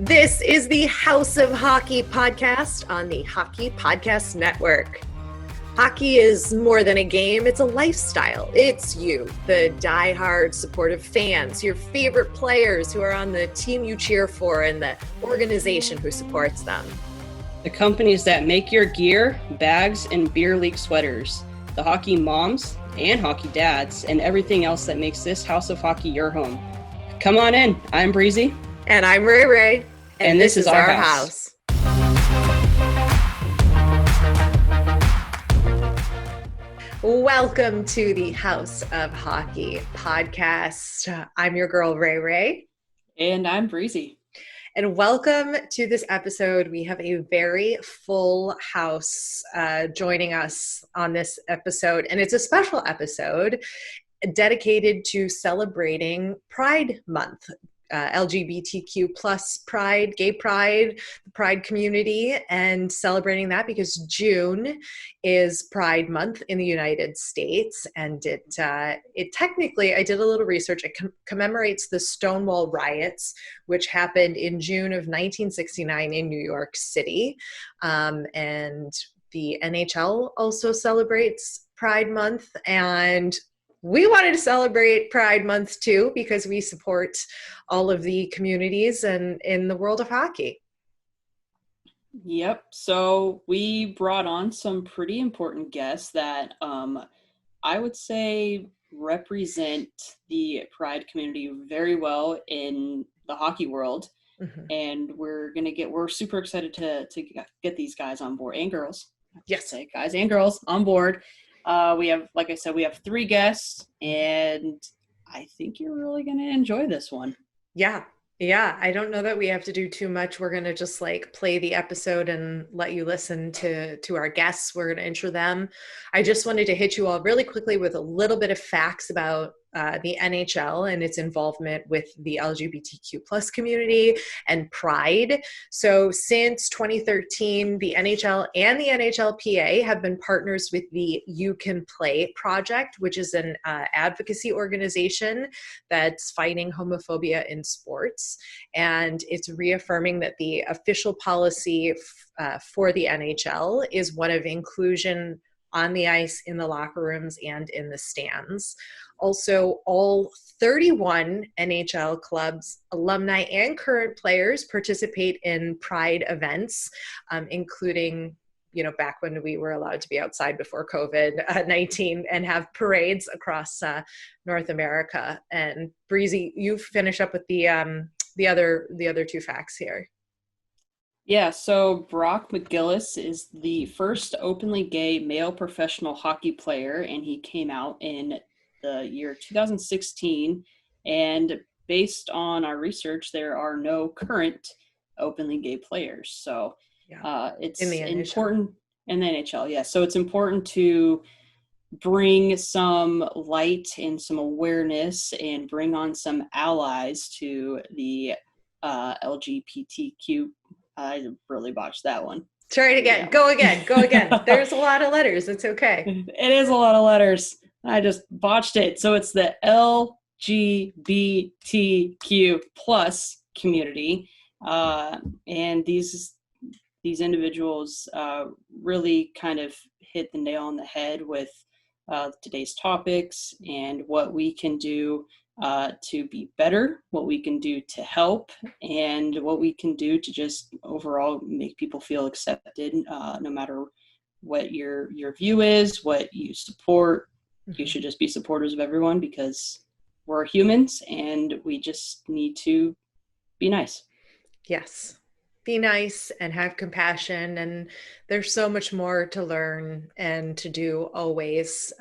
This is the House of Hockey podcast on the Hockey Podcast Network. Hockey is more than a game, it's a lifestyle. It's you, the diehard supportive fans, your favorite players who are on the team you cheer for and the organization who supports them. The companies that make your gear, bags, and beer league sweaters. The hockey moms and hockey dads and everything else that makes this House of Hockey your home. Come on in. I'm Breezy. And I'm Rae Rae. And this is our house. Welcome to the House of Hockey podcast. I'm your girl, Rae Rae. And I'm Breezy. And welcome to this episode. We have a very full house joining us on this episode. And it's a special episode dedicated to celebrating Pride Month. LGBTQ plus Pride, gay Pride, the Pride community, and celebrating that because June is Pride Month in the United States, and it technically, I did a little research, it commemorates the Stonewall riots, which happened in June of 1969 in New York City, and the NHL also celebrates Pride Month, and we wanted to celebrate Pride Month too because we support all of the communities and in the world of hockey. Yep. So we brought on some pretty important guests that I would say represent the Pride community very well in the hockey world. Mm-hmm. And we're super excited to get these guys on board and girls. Yes. Say guys and girls on board. We have, like I said, we have 3 guests, and I think you're really going to enjoy this one. Yeah. I don't know that we have to do too much. We're going to just play the episode and let you listen to our guests. We're going to intro them. I just wanted to hit you all really quickly with a little bit of facts about the NHL and its involvement with the LGBTQ plus community and Pride. So since 2013, the NHL and the NHLPA have been partners with the You Can Play project, which is an advocacy organization that's fighting homophobia in sports. And it's reaffirming that the official policy for the NHL is one of inclusion on the ice, in the locker rooms, and in the stands. Also, all 31 NHL clubs, alumni, and current players participate in Pride events, including, back when we were allowed to be outside before COVID-19 and have parades across North America. And Breezy, you finish up with the other 2 facts here. Yeah, so Brock McGillis is the first openly gay male professional hockey player, and he came out in the year 2016. And based on our research, there are no current openly gay players. So it's important in the NHL. Yeah, so it's important to bring some light and some awareness and bring on some allies to the LGBTQ. I really botched that one. Try it again. Go again. There's a lot of letters. It's okay. It is a lot of letters. I just botched it. So it's the LGBTQ plus community. And these individuals really kind of hit the nail on the head with today's topics and what we can do to be better, what we can do to help, and what we can do to just overall make people feel accepted, no matter what your view is, what you support. You should just be supporters of everyone because we're humans and we just need to be nice. Yes. Be nice and have compassion. And there's so much more to learn and to do always,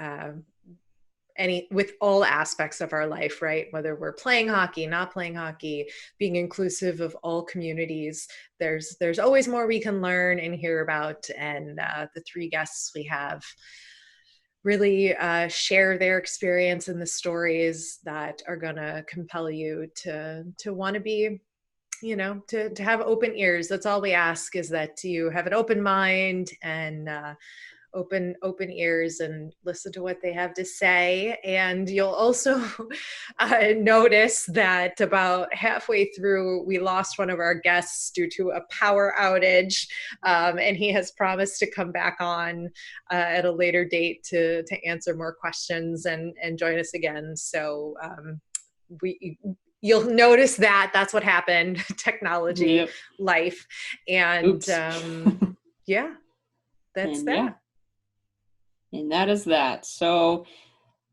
with all aspects of our life, right? Whether we're playing hockey, not playing hockey, being inclusive of all communities, there's always more we can learn and hear about. And the 3 guests we have really share their experience and the stories that are going to compel you to want to be, to have open ears. That's all we ask, is that you have an open mind and open ears and listen to what they have to say. And you'll also notice that about halfway through, we lost one of our guests due to a power outage, and he has promised to come back on at a later date to answer more questions and join us again. So you'll notice that that's what happened. Technology, Yep. life, and yeah, that's and that. Yeah. And that is that. So,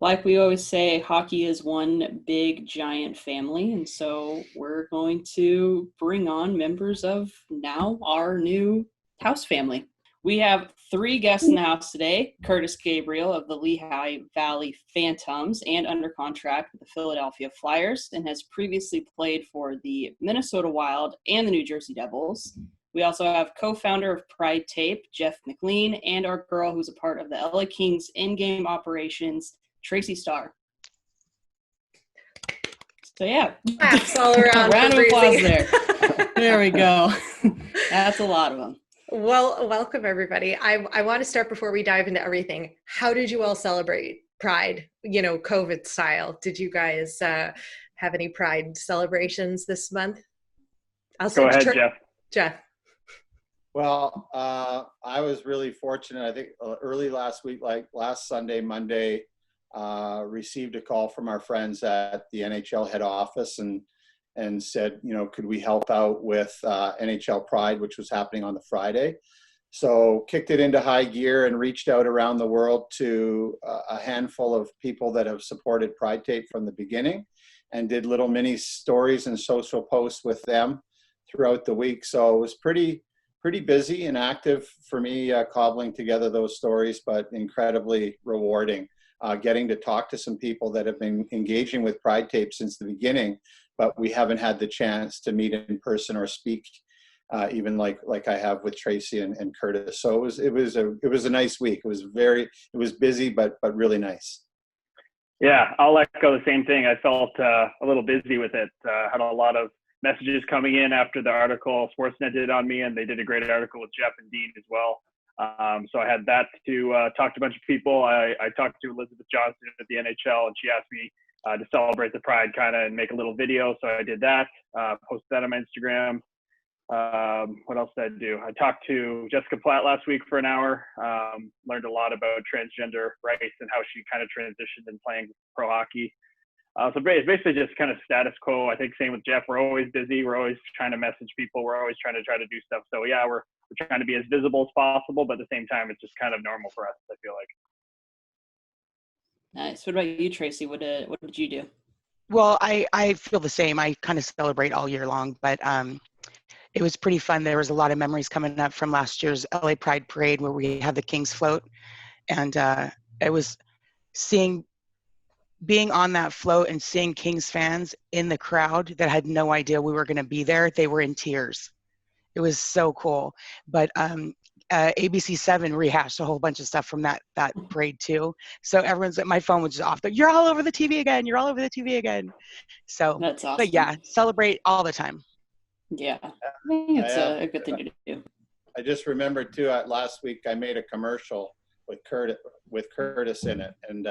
like we always say, hockey is one big, giant family. And so we're going to bring on members of now our new house family. We have 3 guests in the house today. Kurtis Gabriel of the Lehigh Valley Phantoms and under contract with the Philadelphia Flyers and has previously played for the Minnesota Wild and the New Jersey Devils. We also have co-founder of Pride Tape, Jeff McLean, and our girl who's a part of the LA Kings in-game operations, Trasi Starr. So yeah. Claps all around. Round of applause there. There we go. That's a lot of them. Well, welcome everybody. I want to start before we dive into everything. How did you all celebrate Pride, COVID style? Did you guys have any Pride celebrations this month? Go ahead, Jeff. Jeff. Well, I was really fortunate. I think early last week, like last Sunday, Monday, received a call from our friends at the NHL head office and said, could we help out with NHL Pride, which was happening on the Friday. So kicked it into high gear and reached out around the world to a handful of people that have supported Pride Tape from the beginning and did little mini stories and social posts with them throughout the week. So it was pretty busy and active for me, cobbling together those stories, but incredibly rewarding. Getting to talk to some people that have been engaging with Pride Tape since the beginning, but we haven't had the chance to meet in person or speak, even like I have with Trasi and Kurtis. So it was a nice week. It was busy, but really nice. Yeah, I'll echo the same thing. I felt a little busy with it. Had a lot of messages coming in after the article Sportsnet did on me, and they did a great article with Jeff and Dean as well. So I had that to talk to a bunch of people. I talked to Elizabeth Johnson at the NHL, and she asked me to celebrate the Pride and make a little video. So I did that, posted that on my Instagram. What else did I do? I talked to Jessica Platt last week for an hour, learned a lot about transgender rights and how she kind of transitioned in playing pro hockey. So it's basically just kind of status quo. I think same with Jeff. We're always busy. We're always trying to message people. We're always trying to do stuff. So yeah, we're trying to be as visible as possible, but at the same time, it's just kind of normal for us, I feel like. Nice. What about you, Trasi? What did you do? Well, I feel the same. I kind of celebrate all year long, but it was pretty fun. There was a lot of memories coming up from last year's LA Pride Parade where we had the Kings float. And it was being on that float and seeing Kings fans in the crowd that had no idea we were going to be there. They were in tears. It was so cool. But ABC7 rehashed a whole bunch of stuff from that parade too. So my phone was just off. You're all over the TV again. You're all over the TV again. So that's awesome. But yeah, celebrate all the time. Yeah, I think it's a good thing to do. I just remembered too, last week I made a commercial with Kurtis in it, and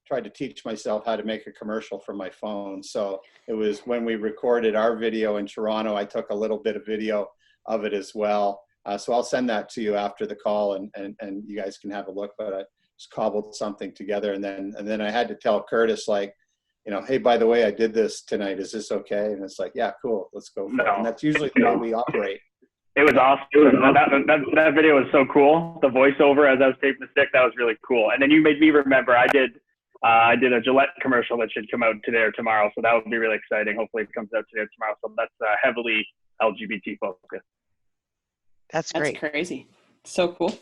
tried to teach myself how to make a commercial from my phone. So it was when we recorded our video in Toronto, I took a little bit of video of it as well. So I'll send that to you after the call, and you guys can have a look. But I just cobbled something together, and then I had to tell Kurtis, hey, by the way, I did this tonight. Is this okay? And it's like, yeah, cool. Let's go for it. And that's usually the way we operate. It was awesome. That video was so cool. The voiceover as I was taping the stick, that was really cool. And then you made me remember I did a Gillette commercial that should come out today or tomorrow. So that would be really exciting. Hopefully it comes out today or tomorrow. So that's heavily LGBT focused. That's great. That's crazy. So cool.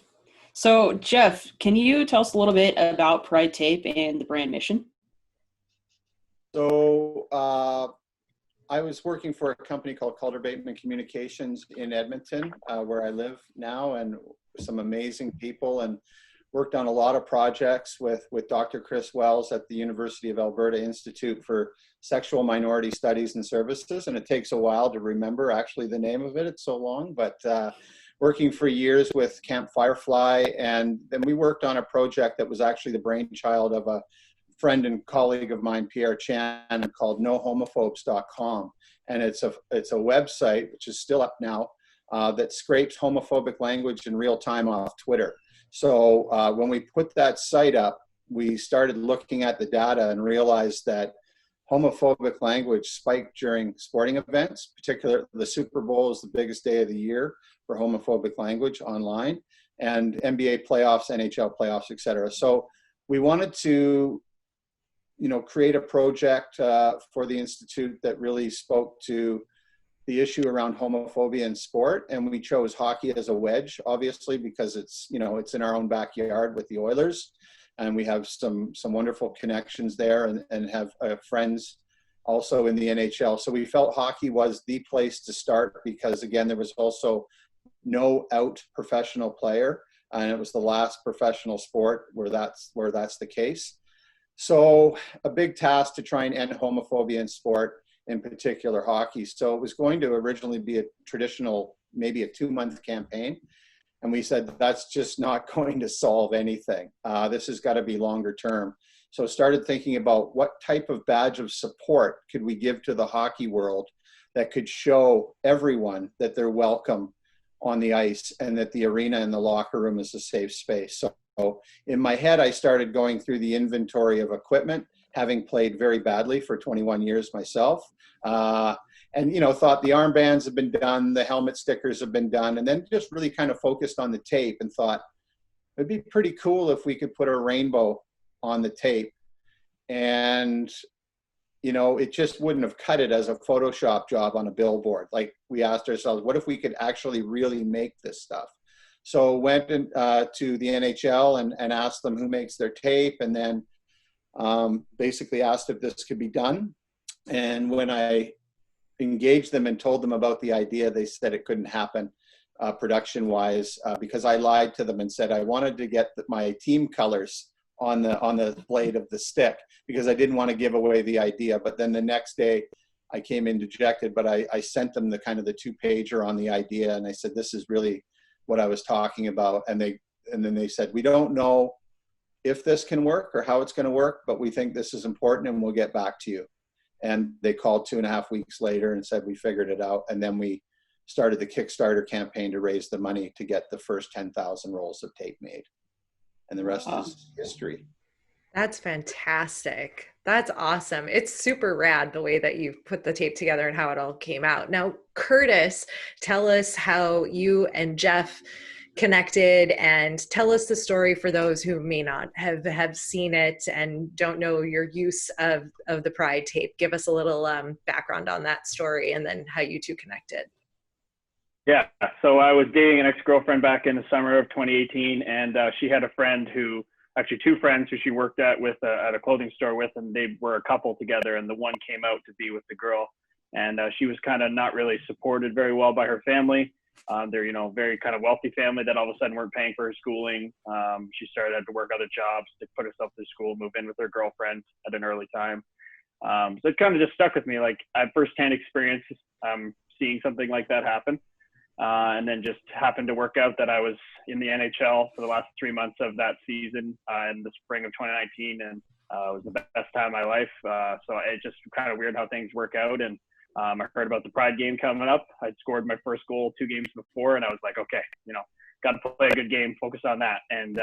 So Jeff, can you tell us a little bit about Pride Tape and the brand mission? So I was working for a company called Calder Bateman Communications in Edmonton, where I live now, and some amazing people, and worked on a lot of projects with Dr. Chris Wells at the University of Alberta Institute for Sexual Minority Studies and Services. And it takes a while to remember actually the name of it. It's so long, but working for years with Camp Firefly, and then we worked on a project that was actually the brainchild of a friend and colleague of mine, Pierre Chan, called nohomophobes.com. And it's a website, which is still up now, that scrapes homophobic language in real time off Twitter. So when we put that site up, we started looking at the data and realized that homophobic language spiked during sporting events. Particularly the Super Bowl is the biggest day of the year for homophobic language online, and NBA playoffs, NHL playoffs, et cetera. So we wanted to, create a project for the Institute that really spoke to the issue around homophobia in sport. And we chose hockey as a wedge, obviously, because it's in our own backyard with the Oilers. And we have some wonderful connections there, and have friends also in the NHL. So we felt hockey was the place to start because, again, there was also no out professional player, and it was the last professional sport where that's the case. So a big task to try and end homophobia in sport, in particular hockey. So it was going to originally be a traditional, maybe a 2-month campaign. And we said, that's just not going to solve anything. This has got to be longer term. So started thinking about what type of badge of support could we give to the hockey world that could show everyone that they're welcome on the ice and that the arena and the locker room is a safe space. So in my head, I started going through the inventory of equipment, having played very badly for 21 years myself. And, thought the armbands have been done, the helmet stickers have been done, and then just really kind of focused on the tape and thought it'd be pretty cool if we could put a rainbow on the tape. And, it just wouldn't have cut it as a Photoshop job on a billboard. Like, we asked ourselves, what if we could actually really make this stuff? So went to the NHL and asked them who makes their tape, and then basically asked if this could be done. And when I engaged them and told them about the idea, they said it couldn't happen production-wise because I lied to them and said I wanted to get my team colors on the blade of the stick because I didn't want to give away the idea. But then the next day I came in dejected, but I sent them the 2-pager on the idea, and I said, this is really what I was talking about. And then they said, we don't know if this can work or how it's going to work, but we think this is important and we'll get back to you. And they called 2.5 weeks later and said, we figured it out. And then we started the Kickstarter campaign to raise the money to get the first 10,000 rolls of tape made. And the rest is history. That's fantastic. That's awesome. It's super rad the way that you've put the tape together and how it all came out. Now, Kurtis, tell us how you and Jeff connected, and tell us the story for those who may not have seen it and don't know your use of the Pride tape. Give us a little background on that story and then how you two connected. Yeah, so I was dating an ex-girlfriend back in the summer of 2018, and she had a friend actually 2 friends who she worked at a clothing store with, and they were a couple together, and the one came out to be with the girl, and she was kind of not really supported very well by her family. They're, very kind of wealthy family that all of a sudden weren't paying for her schooling. She started to work other jobs to put herself through school, move in with her girlfriend at an early time. So it kind of just stuck with me. Like, I had firsthand experience seeing something like that happen. And then just happened to work out that I was in the NHL for the last 3 months of that season in the spring of 2019. And it was the best time of my life. So it's just kind of weird how things work out. And I heard about the Pride game coming up. I'd scored my first goal 2 games before, and I was like, okay, got to play a good game, focus on that. And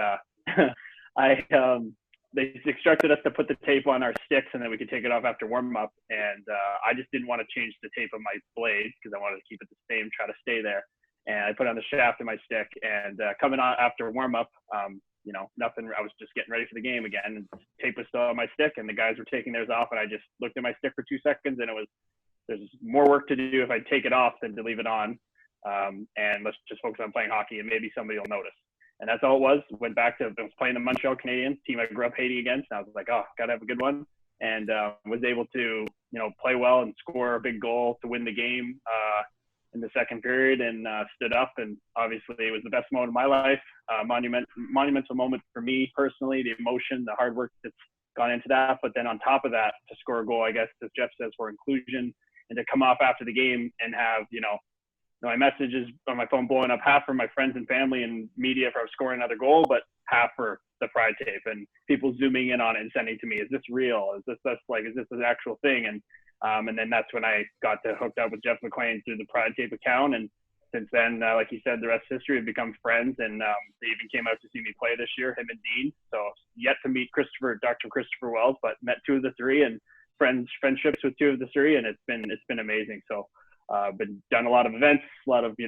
they instructed us to put the tape on our sticks, and then we could take it off after warm up. And I just didn't want to change the tape of my blade because I wanted to keep it the same, try to stay there. And I put on the shaft of my stick, and coming on after warm up, nothing. I was just getting ready for the game again, and the tape was still on my stick, and the guys were taking theirs off, and I just looked at my stick for 2 seconds, and there's more work to do if I take it off than to leave it on. And let's just focus on playing hockey, and maybe somebody will notice. And that's all it was. Went back to, I was playing the Montreal Canadiens, team I grew up hating against. And I was like, oh, gotta have a good one. And was able to, play well and score a big goal to win the game in the second period, and stood up. And obviously it was the best moment of my life. Monumental moment for me personally, the emotion, the hard work that's gone into that. But then on top of that, to score a goal, I guess, as Jeff says, for inclusion, and to come off after the game and have, my messages on my phone blowing up, half from my friends and family and media for scoring another goal, but half for the pride tape and people zooming in on it and sending to me, is this real? Is this an actual thing? And then that's when I got hooked up with Jeff McLean through the pride tape account. And since then, like you said, the rest is history. We've become friends, and they even came out to see me play this year, him and Dean. So yet to meet Dr. Christopher Wells, but met two of the three and friendships with two of the three, and it's been amazing. So been done a lot of events, a lot of, he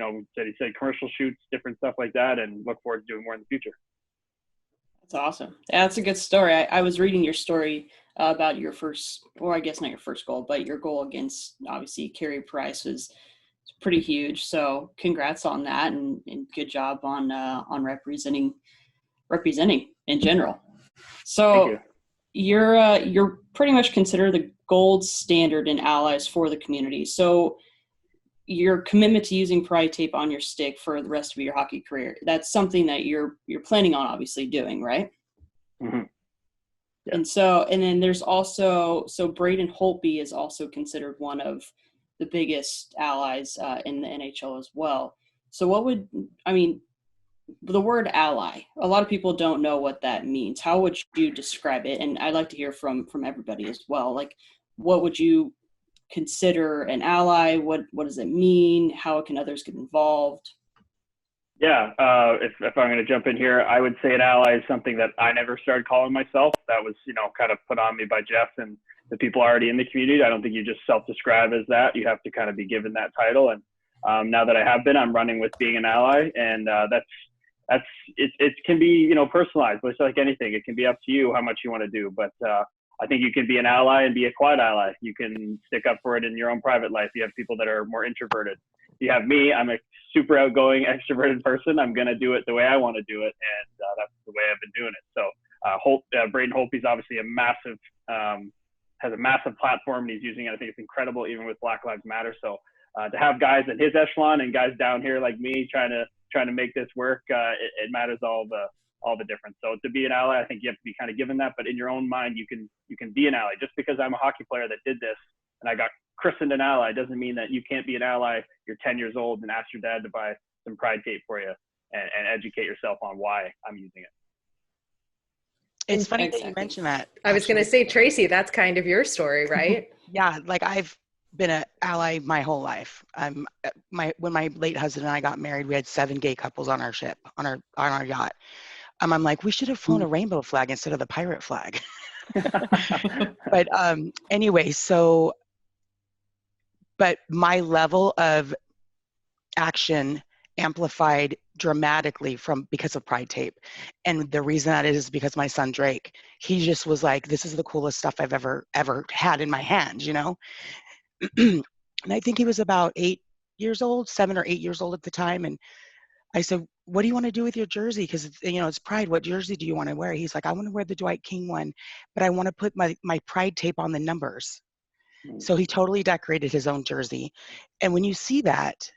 said commercial shoots, different stuff like that, and look forward to doing more in the future. That's awesome. Yeah, that's a good story. I was reading your story about your first, or I guess not your first goal, but your goal against, obviously, Carey Price was pretty huge. So congrats on that, and good job on representing in general. So you're pretty much considered the gold standard in allies for the community. So your commitment to using pride tape on your stick for the rest of your hockey career, that's something that you're planning on obviously doing, right? Mm-hmm. Yeah. And then there's also, Braden Holtby is also considered one of the biggest allies in the NHL as well. So the word ally, a lot of people don't know what that means. How would you describe it? And I'd like to hear from everybody as well. Like, what would you consider an ally? What does it mean? How can others get involved? Yeah, if I'm going to jump in here, I would say an ally is something that I never started calling myself. That was, kind of put on me by Jeff and the people already in the community. I don't think you just self-describe as that. You have to kind of be given that title. And now that I have been, I'm running with being an ally, and it can be, personalized, but it's like anything. It can be up to you how much you want to do. But I think you can be an ally and be a quiet ally. You can stick up for it in your own private life. You have people that are more introverted. You have me. I'm a super outgoing, extroverted person. I'm going to do it the way I want to do it. And that's the way I've been doing it. So Braden Holtby's obviously has a massive platform, and he's using it. I think it's incredible, even with Black Lives Matter. So to have guys in his echelon and guys down here like me trying to make this work, it matters all the difference. So to be an ally, I think you have to be kind of given that, but in your own mind, you can be an ally. Just because I'm a hockey player that did this and I got christened an ally doesn't mean that you can't be an ally. You're 10 years old and ask your dad to buy some pride tape for you and educate yourself on why I'm using it. It's funny that you mentioned that. I was going to say, Tracy, that's kind of your story, right? Yeah, like I've been an ally my whole life. When my late husband and I got married, we had 7 gay couples on our ship, on our yacht. I'm like, we should have flown a rainbow flag instead of the pirate flag. But anyway, but my level of action amplified dramatically because of pride tape. And the reason that is because my son Drake, he just was like, this is the coolest stuff I've ever had in my hands, And I think he was about 7 or 8 years old at the time. And I said, what do you want to do with your jersey? Because it's pride. What jersey do you want to wear? He's like, I want to wear the Dwight King one, but I want to put my pride tape on the numbers. So he totally decorated his own jersey. And when you see that,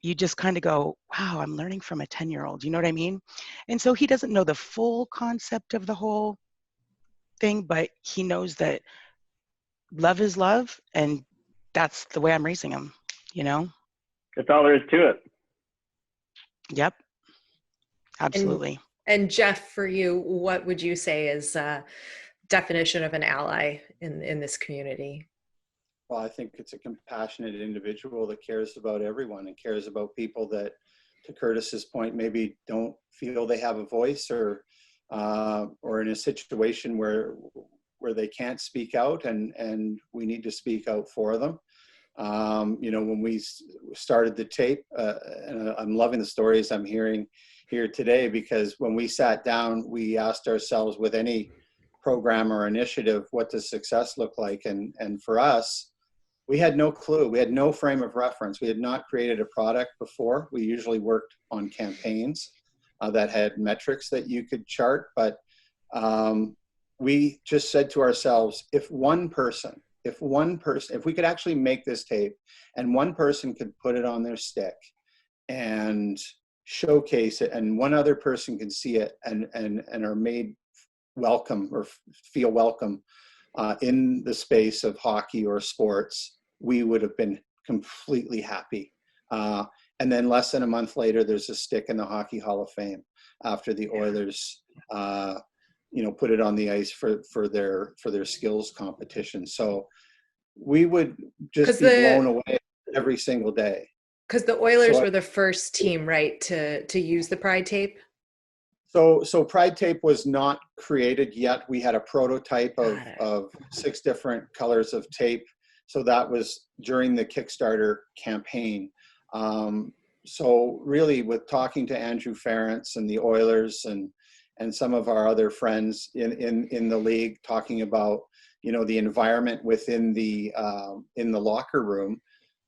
you just kind of go, wow, I'm learning from a 10-year-old. You know what I mean? And so he doesn't know the full concept of the whole thing, but he knows that love is love. And that's the way I'm raising him, That's all there is to it. Yep. Absolutely. And Jeff, for you, what would you say is a definition of an ally in this community? Well, I think it's a compassionate individual that cares about everyone and cares about people that, to Kurtis's point, maybe don't feel they have a voice or in a situation where they can't speak out, and we need to speak out for them. When we started the tape, and I'm loving the stories I'm hearing here today, because when we sat down, we asked ourselves with any program or initiative, what does success look like? And for us, we had no clue. We had no frame of reference. We had not created a product before. We usually worked on campaigns that had metrics that you could chart. But we just said to ourselves, if we could actually make this tape and one person could put it on their stick and showcase it, and one other person can see it and are made welcome or feel welcome in the space of hockey or sports, we would have been completely happy. And then less than a month later, there's a stick in the Hockey Hall of Fame after the Oilers, put it on the ice for their skills competition. So we would just be blown away every single day. Because the Oilers were the first team, right, to use the Pride tape? So Pride tape was not created yet. We had a prototype of 6 different colors of tape. So that was during the Kickstarter campaign. So really, with talking to Andrew Ference and the Oilers and some of our other friends in the league, talking about the environment within the locker room,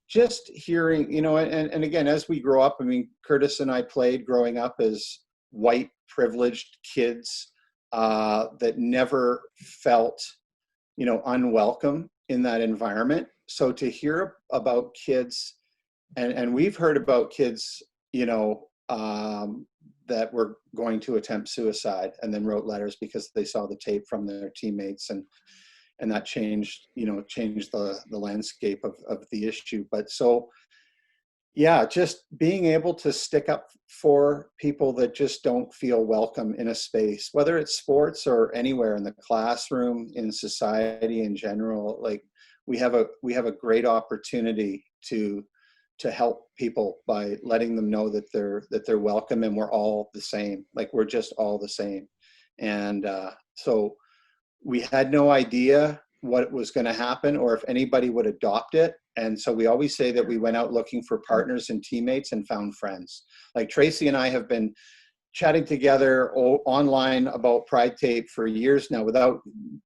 just hearing and again, as we grow up, I mean, Kurtis and I played growing up as white privileged kids that never felt unwelcome in that environment. So to hear about kids, and we've heard about kids that were going to attempt suicide and then wrote letters because they saw the tape from their teammates, and that changed the landscape of the issue. But so yeah, just being able to stick up for people that just don't feel welcome in a space, whether it's sports or anywhere in the classroom, in society in general. Like we have a great opportunity to help people by letting them know that they're welcome, and we're all the same. Like we're just all the same. And so we had no idea what was going to happen or if anybody would adopt it. And so we always say that we went out looking for partners and teammates and found friends. Like Trasi and I have been chatting together online about Pride tape for years now without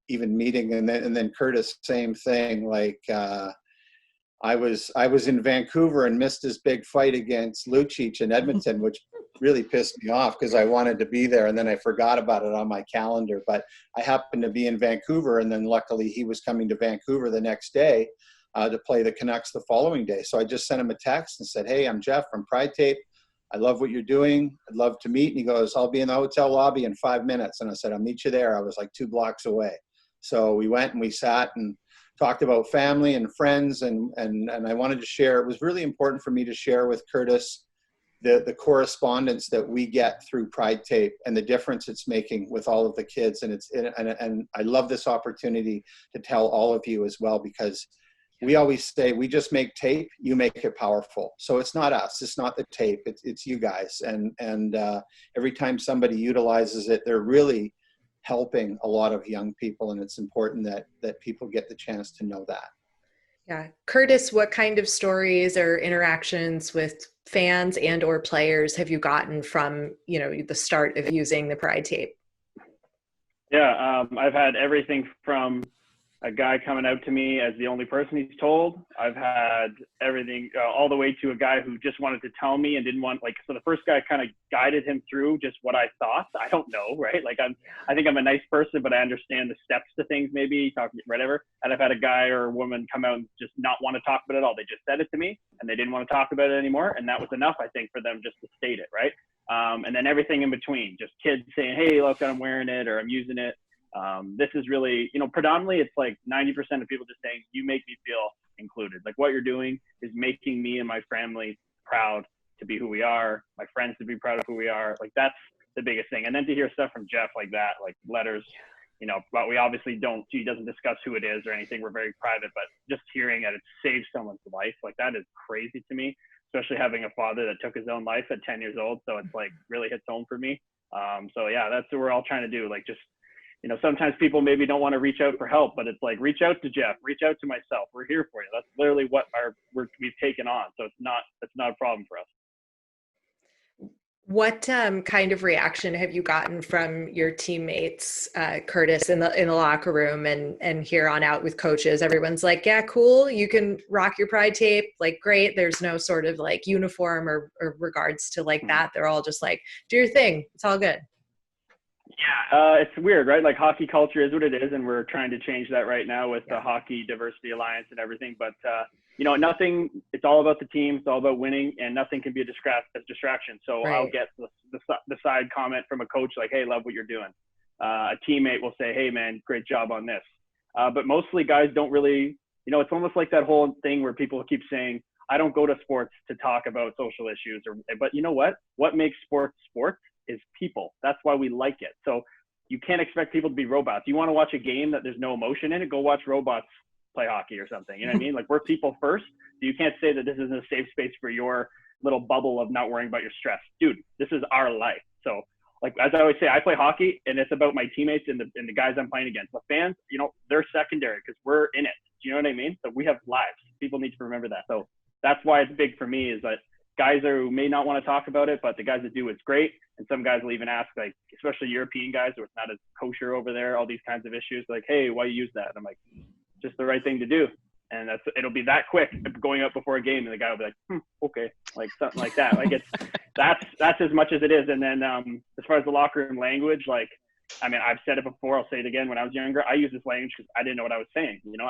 even meeting. And then Kurtis, same thing. Like I was in Vancouver and missed his big fight against Lucic in Edmonton, which really pissed me off because I wanted to be there, and then I forgot about it on my calendar. But I happened to be in Vancouver, and then luckily he was coming to Vancouver the next day to play the Canucks the following day. So I just sent him a text and said, "Hey, I'm Jeff from Pride Tape. I love what you're doing. I'd love to meet." And he goes, "I'll be in the hotel lobby in 5 minutes." And I said, "I'll meet you there." I was like 2 blocks away. So we went and we sat and talked about family and friends, and I wanted to share. It was really important for me to share with Kurtis the correspondence that we get through Pride Tape and the difference it's making with all of the kids. And I love this opportunity to tell all of you as well, because we always say we just make tape, you make it powerful. So it's not us, it's not the tape, it's you guys. And every time somebody utilizes it, they're really helping a lot of young people, and it's important that people get the chance to know that. Yeah. Kurtis, what kind of stories or interactions with fans and or players have you gotten from, the start of using the Pride tape? Yeah, I've had everything from a guy coming out to me as the only person he's told. I've had everything all the way to a guy who just wanted to tell me and didn't want, so the first guy kind of guided him through just what I thought. I don't know, right? I think I'm a nice person, but I understand the steps to things, maybe talking, whatever. And I've had a guy or a woman come out and just not want to talk about it at all. They just said it to me and they didn't want to talk about it anymore. And that was enough, I think, for them just to state it, right? And then everything in between, just kids saying, "Hey, look, I'm wearing it," or "I'm using it." This is really, predominantly it's like 90% of people just saying, "You make me feel included." Like what you're doing is making me and my family proud to be who we are, my friends to be proud of who we are. Like that's the biggest thing. And then to hear stuff from Jeff like that, like letters, but we obviously he doesn't discuss who it is or anything. We're very private, but just hearing that it saved someone's life, like that is crazy to me, especially having a father that took his own life at 10 years old. So it's like really hits home for me. So yeah, that's what we're all trying to do. Like just, sometimes people maybe don't want to reach out for help, but it's like, reach out to Jeff, reach out to myself. We're here for you. That's literally what we've taken on. So it's not a problem for us. What kind of reaction have you gotten from your teammates, Kurtis, in the locker room and here on out with coaches? Everyone's like, "Yeah, cool. You can rock your Pride tape. Like, great." There's no sort of like uniform or regards to like that. They're all just like, "Do your thing. It's all good." Yeah, it's weird, right? Like hockey culture is what it is, and we're trying to change that right now with the Hockey Diversity Alliance and everything. But nothing. It's all about the team. It's all about winning, and nothing can be a distraction. So right. I'll get the side comment from a coach like, "Hey, love what you're doing." A teammate will say, "Hey, man, great job on this." But mostly, guys don't really. It's almost like that whole thing where people keep saying, I don't go to sports to talk about social issues, but you know what? What makes sports is people. That's why we like it. So you can't expect people to be robots. You want to watch a game that there's no emotion in it, go watch robots play hockey or something. You know what I mean? Like, we're people first. So you can't say that this isn't a safe space for your little bubble of not worrying about your stress. Dude, this is our life. So, like, as I always say, I play hockey and it's about my teammates and the guys I'm playing against. The fans, you know, they're secondary because we're in it. Do you know what I mean? So we have lives. People need to remember that. So that's why it's big for me, is that guys who may not want to talk about it, but the guys that do, it's great. And some guys will even ask, like, especially European guys who it's not as kosher over there, all these kinds of issues, like, hey, why you use that? And I'm like, just the right thing to do. And it'll be that quick going up before a game, and the guy will be like, okay, like something like that. Like, that's as much as it is. And then as far as the locker room language, like, I mean, I've said it before, I'll say it again. When I was younger, I used this language because I didn't know what I was saying. You know,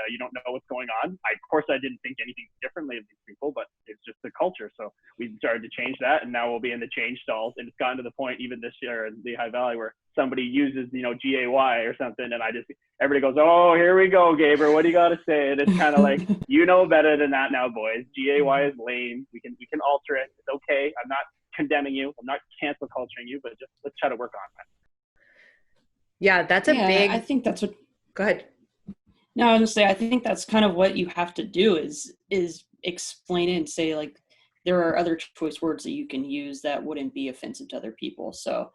you don't know what's going on. Of course, I didn't think anything differently of these people, but it's just the culture. So we started to change that, and now we'll be in the change stalls. And it's gotten to the point, even this year in Lehigh Valley, where somebody uses, you know, GAY or something, and everybody goes, oh, here we go, Gabriel, what do you got to say? And it's kind of like, you know better than that now, boys. GAY is lame. We can alter it. It's okay. I'm not condemning you. I'm not cancel culturing you, but just let's try to work on that. Yeah, that's a big. I think that's what. Go ahead. No, I was gonna say, I think that's kind of what you have to do is explain it and say, like, there are other choice words that you can use that wouldn't be offensive to other people. So,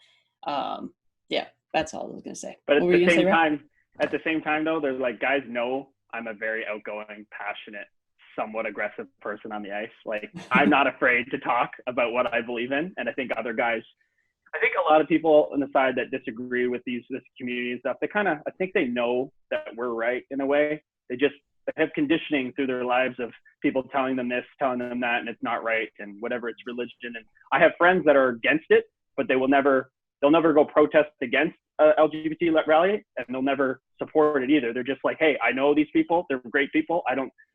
yeah, that's all I was gonna say. But at the same time, though, there's like, guys know I'm a very outgoing, passionate, somewhat aggressive person on the ice. Like, I'm not afraid to talk about what I believe in, and I think other guys. I think a lot of people on the side that disagree with this community and stuff, I think they know that we're right in a way. They have conditioning through their lives of people telling them this, telling them that, and it's not right, and whatever, it's religion. And I have friends that are against it, but they'll never go protest against LGBT rally, and they'll never support it either. They're just like, hey, I know these people, they're great people.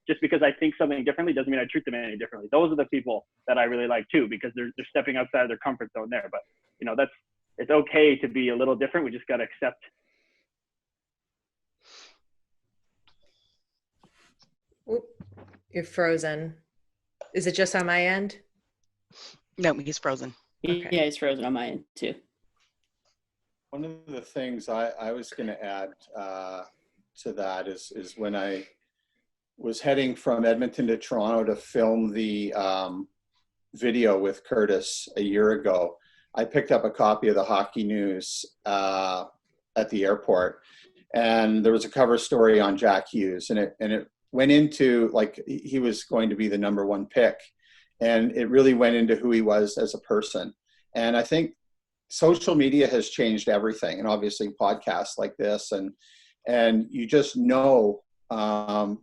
Just because I think something differently doesn't mean I treat them any differently. Those are the people that I really like too, because they're stepping outside of their comfort zone there. But you know, it's okay to be a little different. We just got to accept. Oop, you're frozen. Is it just on my end? No, he's frozen. Okay. Yeah, he's frozen on my end too. One of the things I was going to add to that is when I was heading from Edmonton to Toronto to film the video with Kurtis a year ago, I picked up a copy of the Hockey News at the airport, and there was a cover story on Jack Hughes, and it went into, like, he was going to be the #1 pick, and it really went into who he was as a person. And I think social media has changed everything, and obviously podcasts like this, and you just know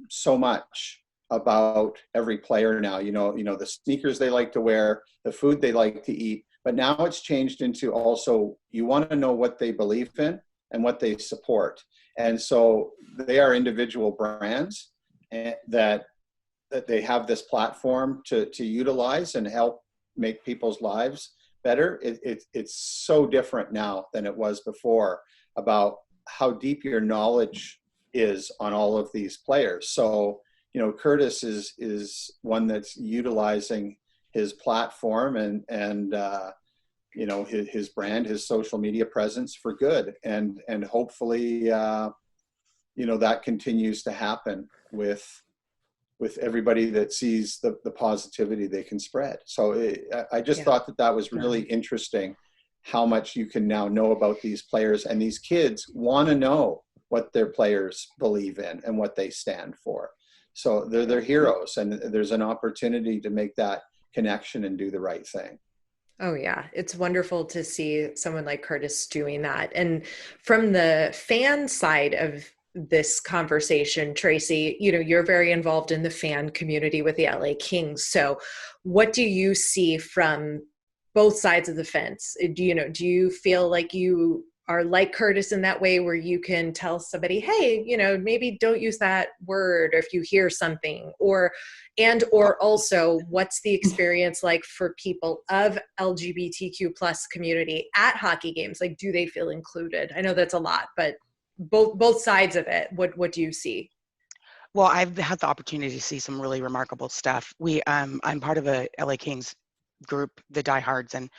so much about every player now. You know the sneakers they like to wear, the food they like to eat. But now it's changed into also, you want to know what they believe in and what they support. And so they are individual brands that they have this platform to utilize and help make people's lives better. It's so different now than it was before about how deep your knowledge is on all of these players. So, you know, Kurtis is one that's utilizing his platform and you know, his brand, his social media presence for good, and hopefully you know, that continues to happen with everybody that sees the positivity they can spread. So I just thought that was really interesting, how much you can now know about these players, and these kids want to know what their players believe in and what they stand for. So they're heroes, and there's an opportunity to make that connection and do the right thing. Oh yeah, it's wonderful to see someone like Kurtis doing that. And from the fan side of this conversation, Trasi, you know, you're very involved in the fan community with the LA Kings. So what do you see from both sides of the fence? Do you feel like you are like Kurtis in that way, where you can tell somebody, hey, you know, maybe don't use that word if you hear something, or also what's the experience like for people of LGBTQ plus community at hockey games? Like, do they feel included? I know that's a lot, but both sides of it. What do you see? Well, I've had the opportunity to see some really remarkable stuff. I'm part of a LA Kings group, the Diehards, and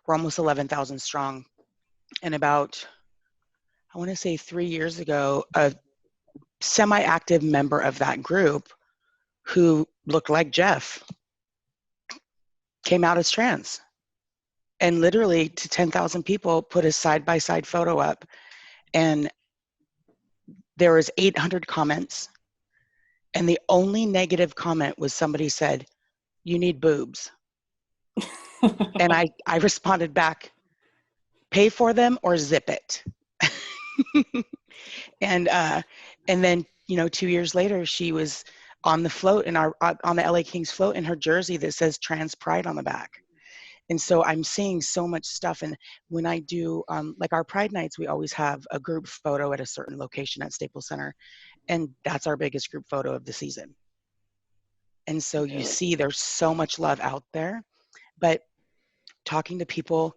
we're almost 11,000 strong. And about, I want to say 3 years ago, a semi-active member of that group who looked like Jeff came out as trans, and literally to 10,000 people put a side-by-side photo up, and there was 800 comments, and the only negative comment was somebody said, "You need boobs." And I responded back, "Pay for them or zip it." and then 2 years later, she was on the float in on the LA Kings float in her jersey that says Trans Pride on the back. And so I'm seeing so much stuff. And when I do like our Pride nights, we always have a group photo at a certain location at Staples Center, and that's our biggest group photo of the season. And so you see there's so much love out there, but talking to people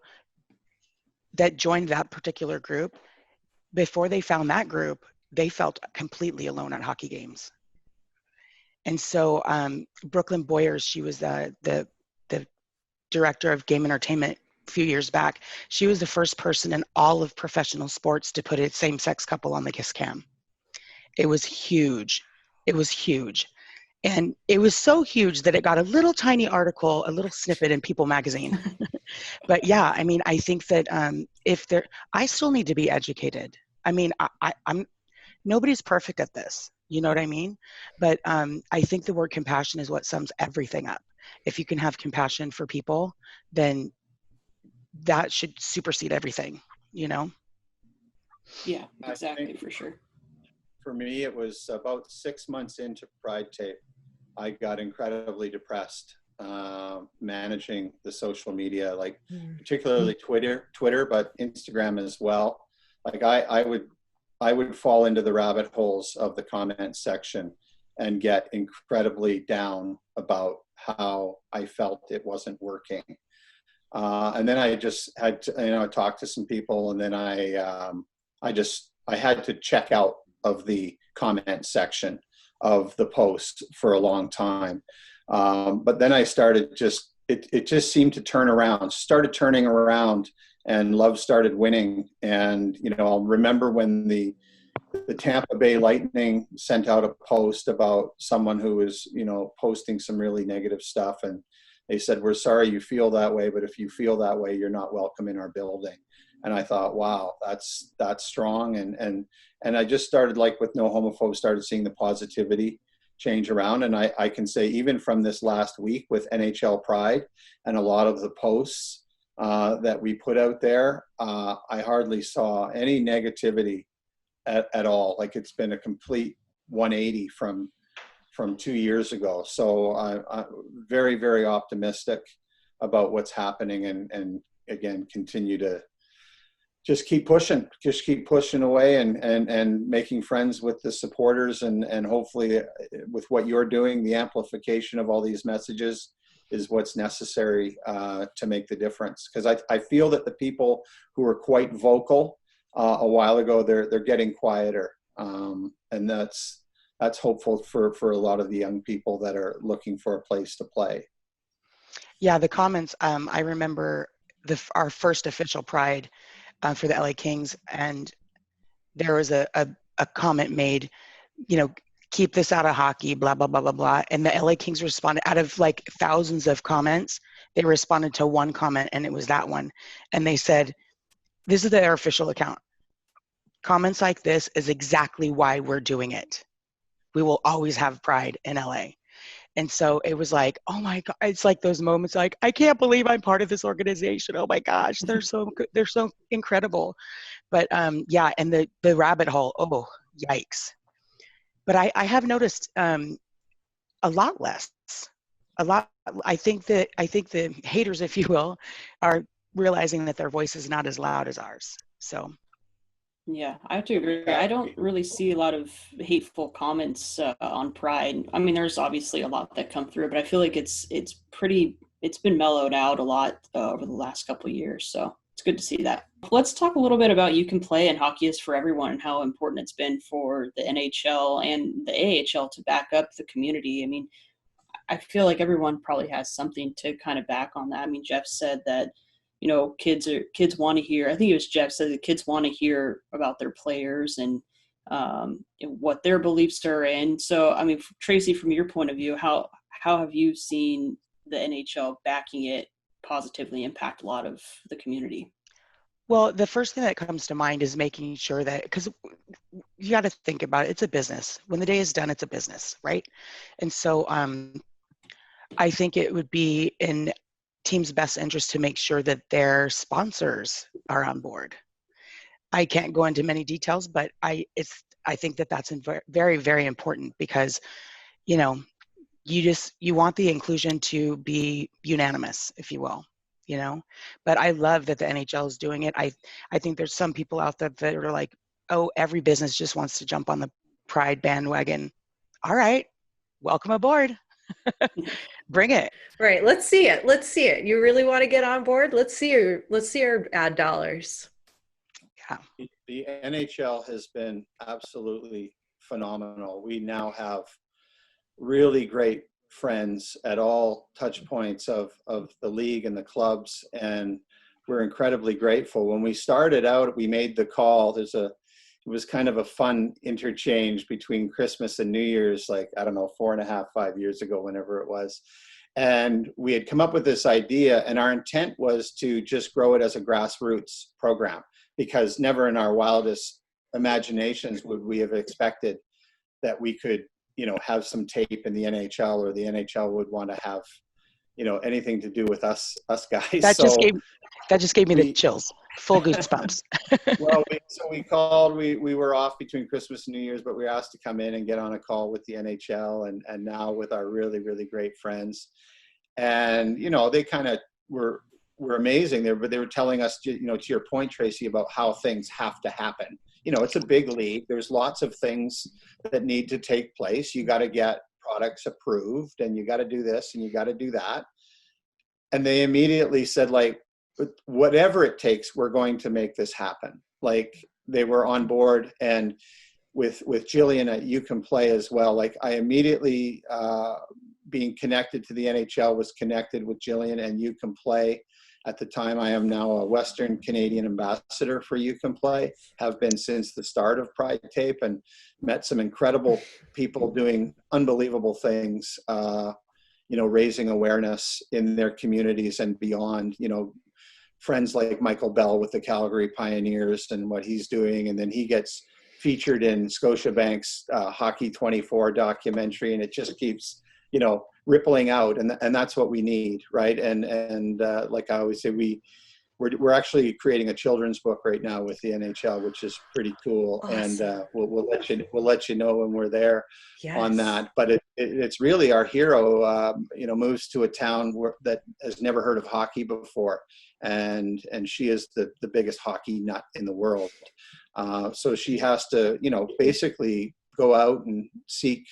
that joined that particular group, before they found that group, they felt completely alone at hockey games. And so Brooklyn Boyers, she was the director of game entertainment a few years back. She was the first person in all of professional sports to put a same-sex couple on the kiss cam. It was huge. It was huge. And it was so huge that it got a little tiny article, a little snippet in People magazine. But yeah, I mean, I think that I still need to be educated. I mean, I'm nobody's perfect at this. You know what I mean? But I think the word compassion is what sums everything up. If you can have compassion for people, then that should supersede everything, you know? Yeah, exactly, for sure. For me, it was about 6 months into Pride Tape. I got incredibly depressed managing the social media, like particularly Twitter, but Instagram as well. Like I would fall into the rabbit holes of the comment section and get incredibly down about how I felt it wasn't working. And then I just had to, talk to some people, and then I had to check out of the comment section of the post for a long time. But then I started it just seemed to started turning around, and love started winning. And, I'll remember when the Tampa Bay Lightning sent out a post about someone who was, posting some really negative stuff. And they said, "We're sorry you feel that way, but if you feel that way, you're not welcome in our building." And I thought, wow, that's strong. And I just started, like with No Homophobe, started seeing the positivity change around. And I can say, even from this last week with NHL Pride and a lot of the posts that we put out there, I hardly saw any negativity at all. Like, it's been a complete 180 from 2 years ago. So I'm very, very optimistic about what's happening, and again, continue to just keep pushing away and making friends with the supporters, and hopefully with what you're doing, the amplification of all these messages is what's necessary to make the difference. Because I feel that the people who were quite vocal a while ago, they're getting quieter, and that's hopeful for a lot of the young people that are looking for a place to play. Yeah, the comments. I remember our first official Pride for the LA Kings, and there was a comment made, keep this out of hockey, blah, blah, blah, blah, blah. And the LA Kings responded, out of like thousands of comments, they responded to one comment, and it was that one. And they said, this is their official account. Comments like this is exactly why we're doing it. We will always have Pride in LA. And so it was like, oh my God, it's like those moments like, I can't believe I'm part of this organization. Oh my gosh, they're so good. They're so incredible. But yeah, and the rabbit hole, oh, yikes. But I have noticed a lot less. I think the haters, if you will, are realizing that their voice is not as loud as ours. So. Yeah, I have to agree. I don't really see a lot of hateful comments on Pride. I mean, there's obviously a lot that come through, but I feel like it's been mellowed out a lot over the last couple of years. So it's good to see that. Let's talk a little bit about You Can Play and Hockey is for Everyone and how important it's been for the NHL and the AHL to back up the community. I mean, I feel like everyone probably has something to kind of back on that. I mean, Jeff said that, you know, kids want to hear, I think it was Jeff said that kids want to hear about their players and what their beliefs are in. So, I mean, Trasi, from your point of view, how have you seen the NHL backing it positively impact a lot of the community? Well, the first thing that comes to mind is making sure that, because you got to think about it, it's a business. When the day is done, it's a business, right? And so I think it would be in team's best interest to make sure that their sponsors are on board. I can't go into many details, but I think that that's very, very important because, you know, you want the inclusion to be unanimous, if you will, you know. But I love that the NHL is doing it. I think there's some people out there that are like, oh, every business just wants to jump on the pride bandwagon. All right, welcome aboard. Bring it. Right. Let's see it. Let's see it. You really want to get on board? Let's see your ad dollars. Yeah. The NHL has been absolutely phenomenal. We now have really great friends at all touch points of the league and the clubs, and we're incredibly grateful. When we started out, we made the call. It was kind of a fun interchange between Christmas and New Year's, like, I don't know, 4.5, 5 years ago, whenever it was. And we had come up with this idea, and our intent was to just grow it as a grassroots program, because never in our wildest imaginations would we have expected that we could, you know, have some tape in the NHL, or the NHL would want to have, you know, anything to do with us guys. That just gave me the chills, full goosebumps. Well, we called, we were off between Christmas and New Year's, but we were asked to come in and get on a call with the NHL, and now with our really, really great friends. And, you know, they kind of were amazing. They were telling us, you know, to your point, Trasi, about how things have to happen. You know, it's a big league. There's lots of things that need to take place. You got to get products approved, and you got to do this, and you got to do that. And they immediately said, like, whatever it takes, we're going to make this happen. Like, they were on board. And with Jillian at You Can Play as well, like, I immediately, being connected to the NHL, was connected with Jillian and You Can Play. At the time, I am now a Western Canadian ambassador for You Can Play, have been since the start of Pride Tape, and met some incredible people doing unbelievable things, you know, raising awareness in their communities and beyond. You know, friends like Michael Bell with the Calgary Pioneers and what he's doing, and then he gets featured in Scotiabank's Hockey 24 documentary, and it just keeps, you know, rippling out, and that's what we need, right? And like I always say, we're actually creating a children's book right now with the NHL, which is pretty cool. Awesome. And we'll let you know when we're there. Yes. On that. But it's really our hero. You know, moves to a town that has never heard of hockey before, and she is the biggest hockey nut in the world. So she has to, you know, basically go out and seek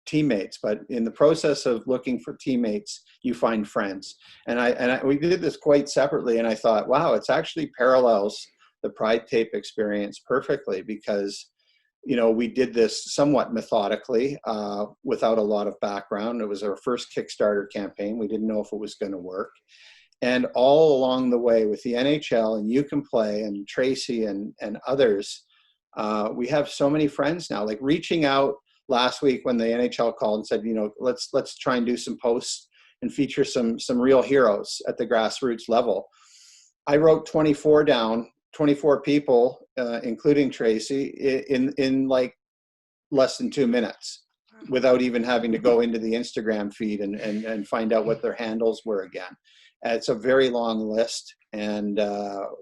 teammates, but in the process of looking for teammates, you find friends. And we did this quite separately, and I thought, wow, it's actually parallels the Pride Tape experience perfectly, because, you know, we did this somewhat methodically, without a lot of background. It was our first Kickstarter campaign. We didn't know if it was going to work. And all along the way with the NHL and You Can Play and Trasi and others, we have so many friends now, like reaching out last week when the NHL called and said, you know, let's try and do some posts and feature some real heroes at the grassroots level. I wrote 24 people, including Trasi, in like less than 2 minutes, without even having to go into the Instagram feed and find out what their handles were again. It's a very long list, and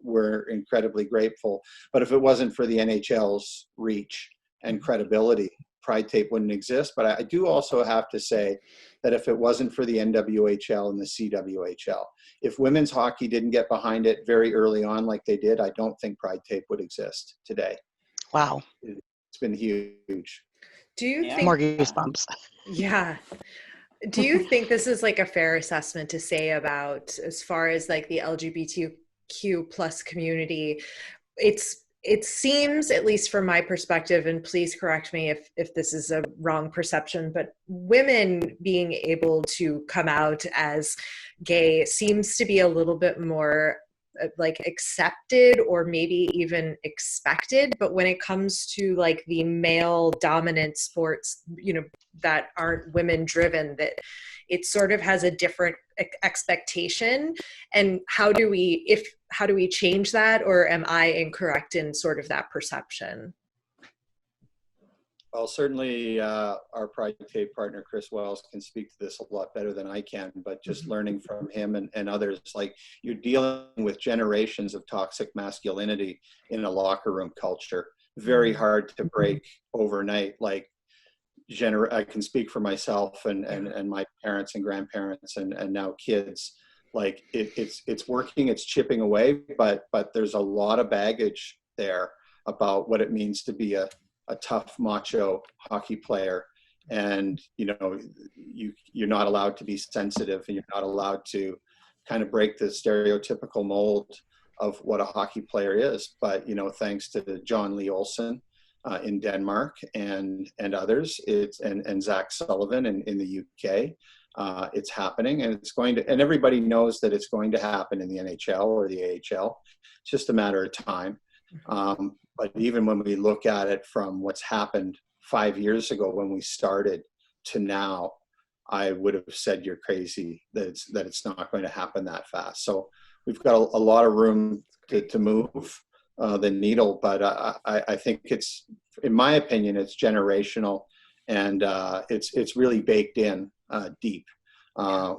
we're incredibly grateful. But if it wasn't for the NHL's reach and credibility, Pride Tape wouldn't exist. But I do also have to say that if it wasn't for the NWHL and the CWHL, if women's hockey didn't get behind it very early on like they did, I don't think Pride Tape would exist today. Wow. It's been huge. Do you think more goosebumps? Yeah. Do you think this is like a fair assessment to say about, as far as like the plus community, it seems, at least from my perspective, and please correct me if this is a wrong perception, but women being able to come out as gay seems to be a little bit more like accepted or maybe even expected. But when it comes to like the male dominant sports, you know, that aren't women driven, that it sort of has a different expectation. And how do we change that, or am I incorrect in sort of that perception? Well, certainly our Pride Tape partner, Chris Wells, can speak to this a lot better than I can, but just learning from him and others, like, you're dealing with generations of toxic masculinity in a locker room culture. Very hard to break overnight. Like, I can speak for myself and my parents and grandparents and now kids. Like, it's working, it's chipping away, but there's a lot of baggage there about what it means to be a tough macho hockey player. And, you know, you're not allowed to be sensitive, and you're not allowed to kind of break the stereotypical mold of what a hockey player is. But, you know, thanks to John Lee Olsen in Denmark and others, and Zach Sullivan in the UK, it's happening, and it's going to, and everybody knows that it's going to happen in the NHL or the AHL. It's just a matter of time. But even when we look at it from what's happened 5 years ago when we started to now, I would have said you're crazy that it's not going to happen that fast. So we've got a lot of room to move the needle, but I think it's, in my opinion, it's generational, and it's really baked in deep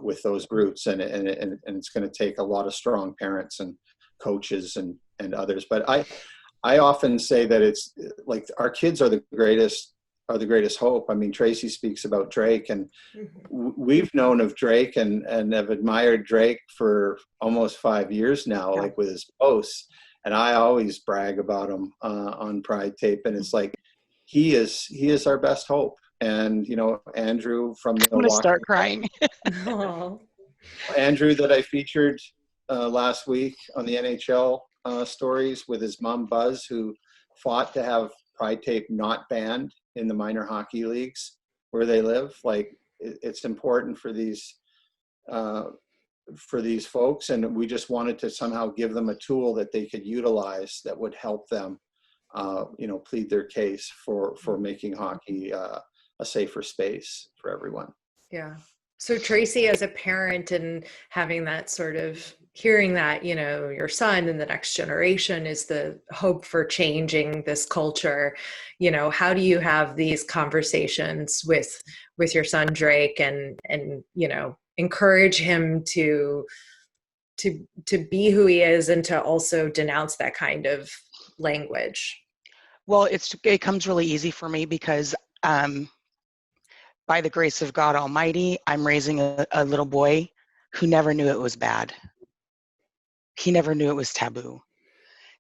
with those roots, and it's going to take a lot of strong parents and coaches and others. But I often say that it's like our kids are the greatest hope. I mean, Tracy speaks about Drake, and we've known of Drake and have admired Drake for almost 5 years now, like with his posts. And I always brag about him on Pride Tape, and it's like he is our best hope. And, you know, Andrew from the I'm gonna start crying. Andrew that I featured last week on the NHL stories with his mom Buzz, who fought to have Pride Tape not banned in the minor hockey leagues where they live. Like, it's important for these folks, and we just wanted to somehow give them a tool that they could utilize that would help them, you know, plead their case for making hockey a safer space for everyone. Yeah. So Tracy, as a parent and having that sort of hearing that, you know, your son and the next generation is the hope for changing this culture, you know, how do you have these conversations with your son Drake and you know, encourage him to be who he is and to also denounce that kind of language? Well, it comes really easy for me because by the grace of God Almighty, I'm raising a little boy who never knew it was bad. He never knew it was taboo.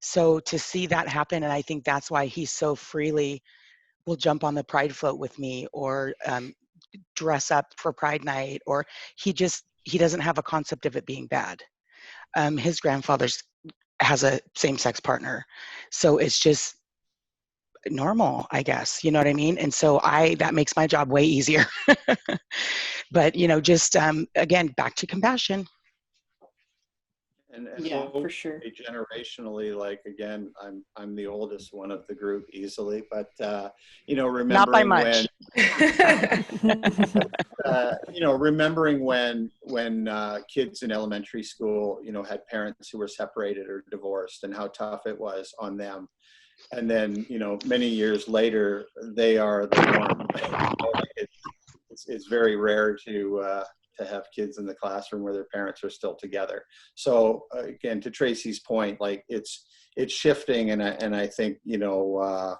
So to see that happen, and I think that's why he so freely will jump on the Pride float with me, or dress up for Pride night, or he doesn't have a concept of it being bad. His grandfather has a same-sex partner, so it's just normal, I guess, you know what I mean? And so that makes my job way easier. But, you know, just again, back to compassion. And yeah, for sure. Generationally, like, again, I'm the oldest one of the group easily, but you know, remembering not by much. You know, remembering when kids in elementary school, you know, had parents who were separated or divorced, and how tough it was on them. And then, you know, many years later, they are the norm. It's very rare to have kids in the classroom where their parents are still together. So again, to Tracy's point, like, it's shifting, and I think, you know,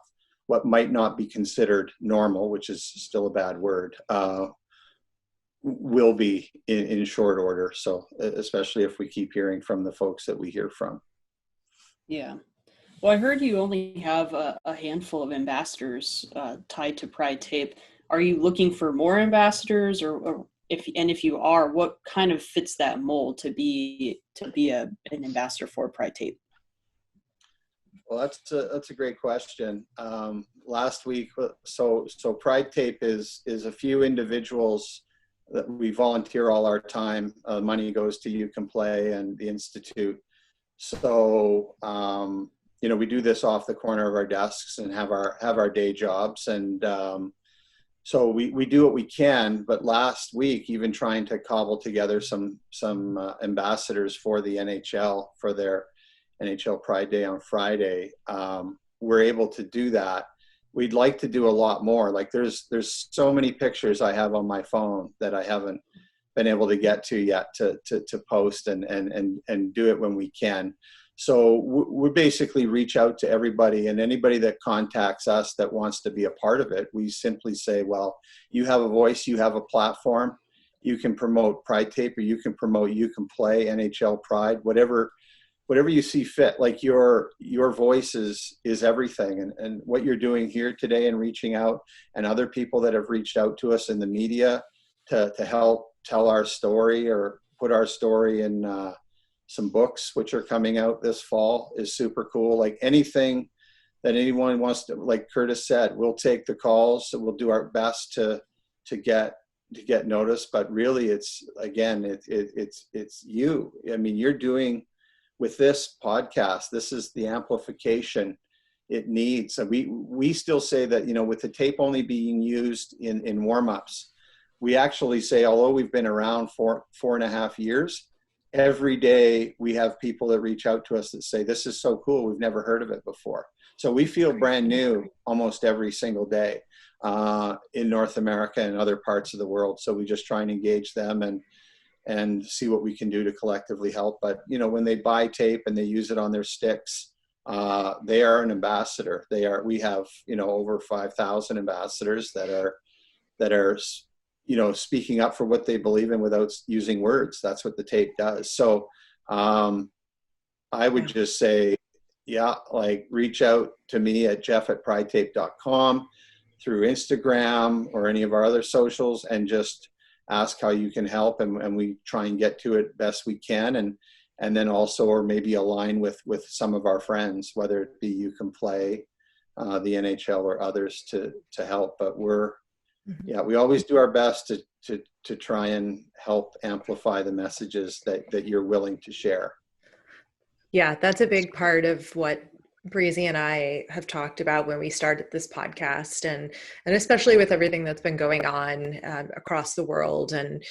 what might not be considered normal, which is still a bad word, will be in short order. So especially if we keep hearing from the folks that we hear from. Yeah. Well, I heard you only have a handful of ambassadors tied to Pride Tape. Are you looking for more ambassadors, or if you are, what kind of fits that mold to be an ambassador for Pride Tape? Well, that's a great question. Last week, so Pride Tape is a few individuals that we volunteer all our time. Money goes to You Can Play and the Institute. So we do this off the corner of our desks and have our day jobs, and so we do what we can. But last week, even trying to cobble together some ambassadors for the NHL for their NHL Pride Day on Friday, we're able to do that. We'd like to do a lot more. Like there's so many pictures I have on my phone that I haven't been able to get to yet to post and do it when we can. So we basically reach out to everybody, and anybody that contacts us that wants to be a part of it, we simply say, well, you have a voice, you have a platform, you can promote Pride Tape, or you can promote You Can Play, NHL Pride, whatever you see fit. Like your voice is everything, and what you're doing here today and reaching out, and other people that have reached out to us in the media to help tell our story or put our story in some books which are coming out this fall is super cool. Like anything that anyone wants to, like Kurtis said, we'll take the calls, so we'll do our best to get noticed. But really, it's you. I mean, you're doing with this podcast, this is the amplification it needs. So we still say that, with the tape only being used in warm-ups, we actually say, although we've been around for 4.5 years, every day we have people that reach out to us that say, this is so cool, we've never heard of it before. So we feel brand new almost every single day in North America and other parts of the world. So we just try and engage them and see what we can do to collectively help. But when they buy tape and they use it on their sticks, they are an ambassador. We have over 5,000 ambassadors that are speaking up for what they believe in without using words. That's what the tape does. So I would just say, reach out to me at jeff@pridetape.com, through Instagram or any of our other socials, and just ask how you can help, and we try and get to it best we can, and then also, or maybe align with some of our friends, whether it be You Can Play, the NHL, or others to help. But we always do our best to try and help amplify the messages that you're willing to share. Yeah, that's a big part of what Breezy and I have talked about when we started this podcast, and especially with everything that's been going on across the world and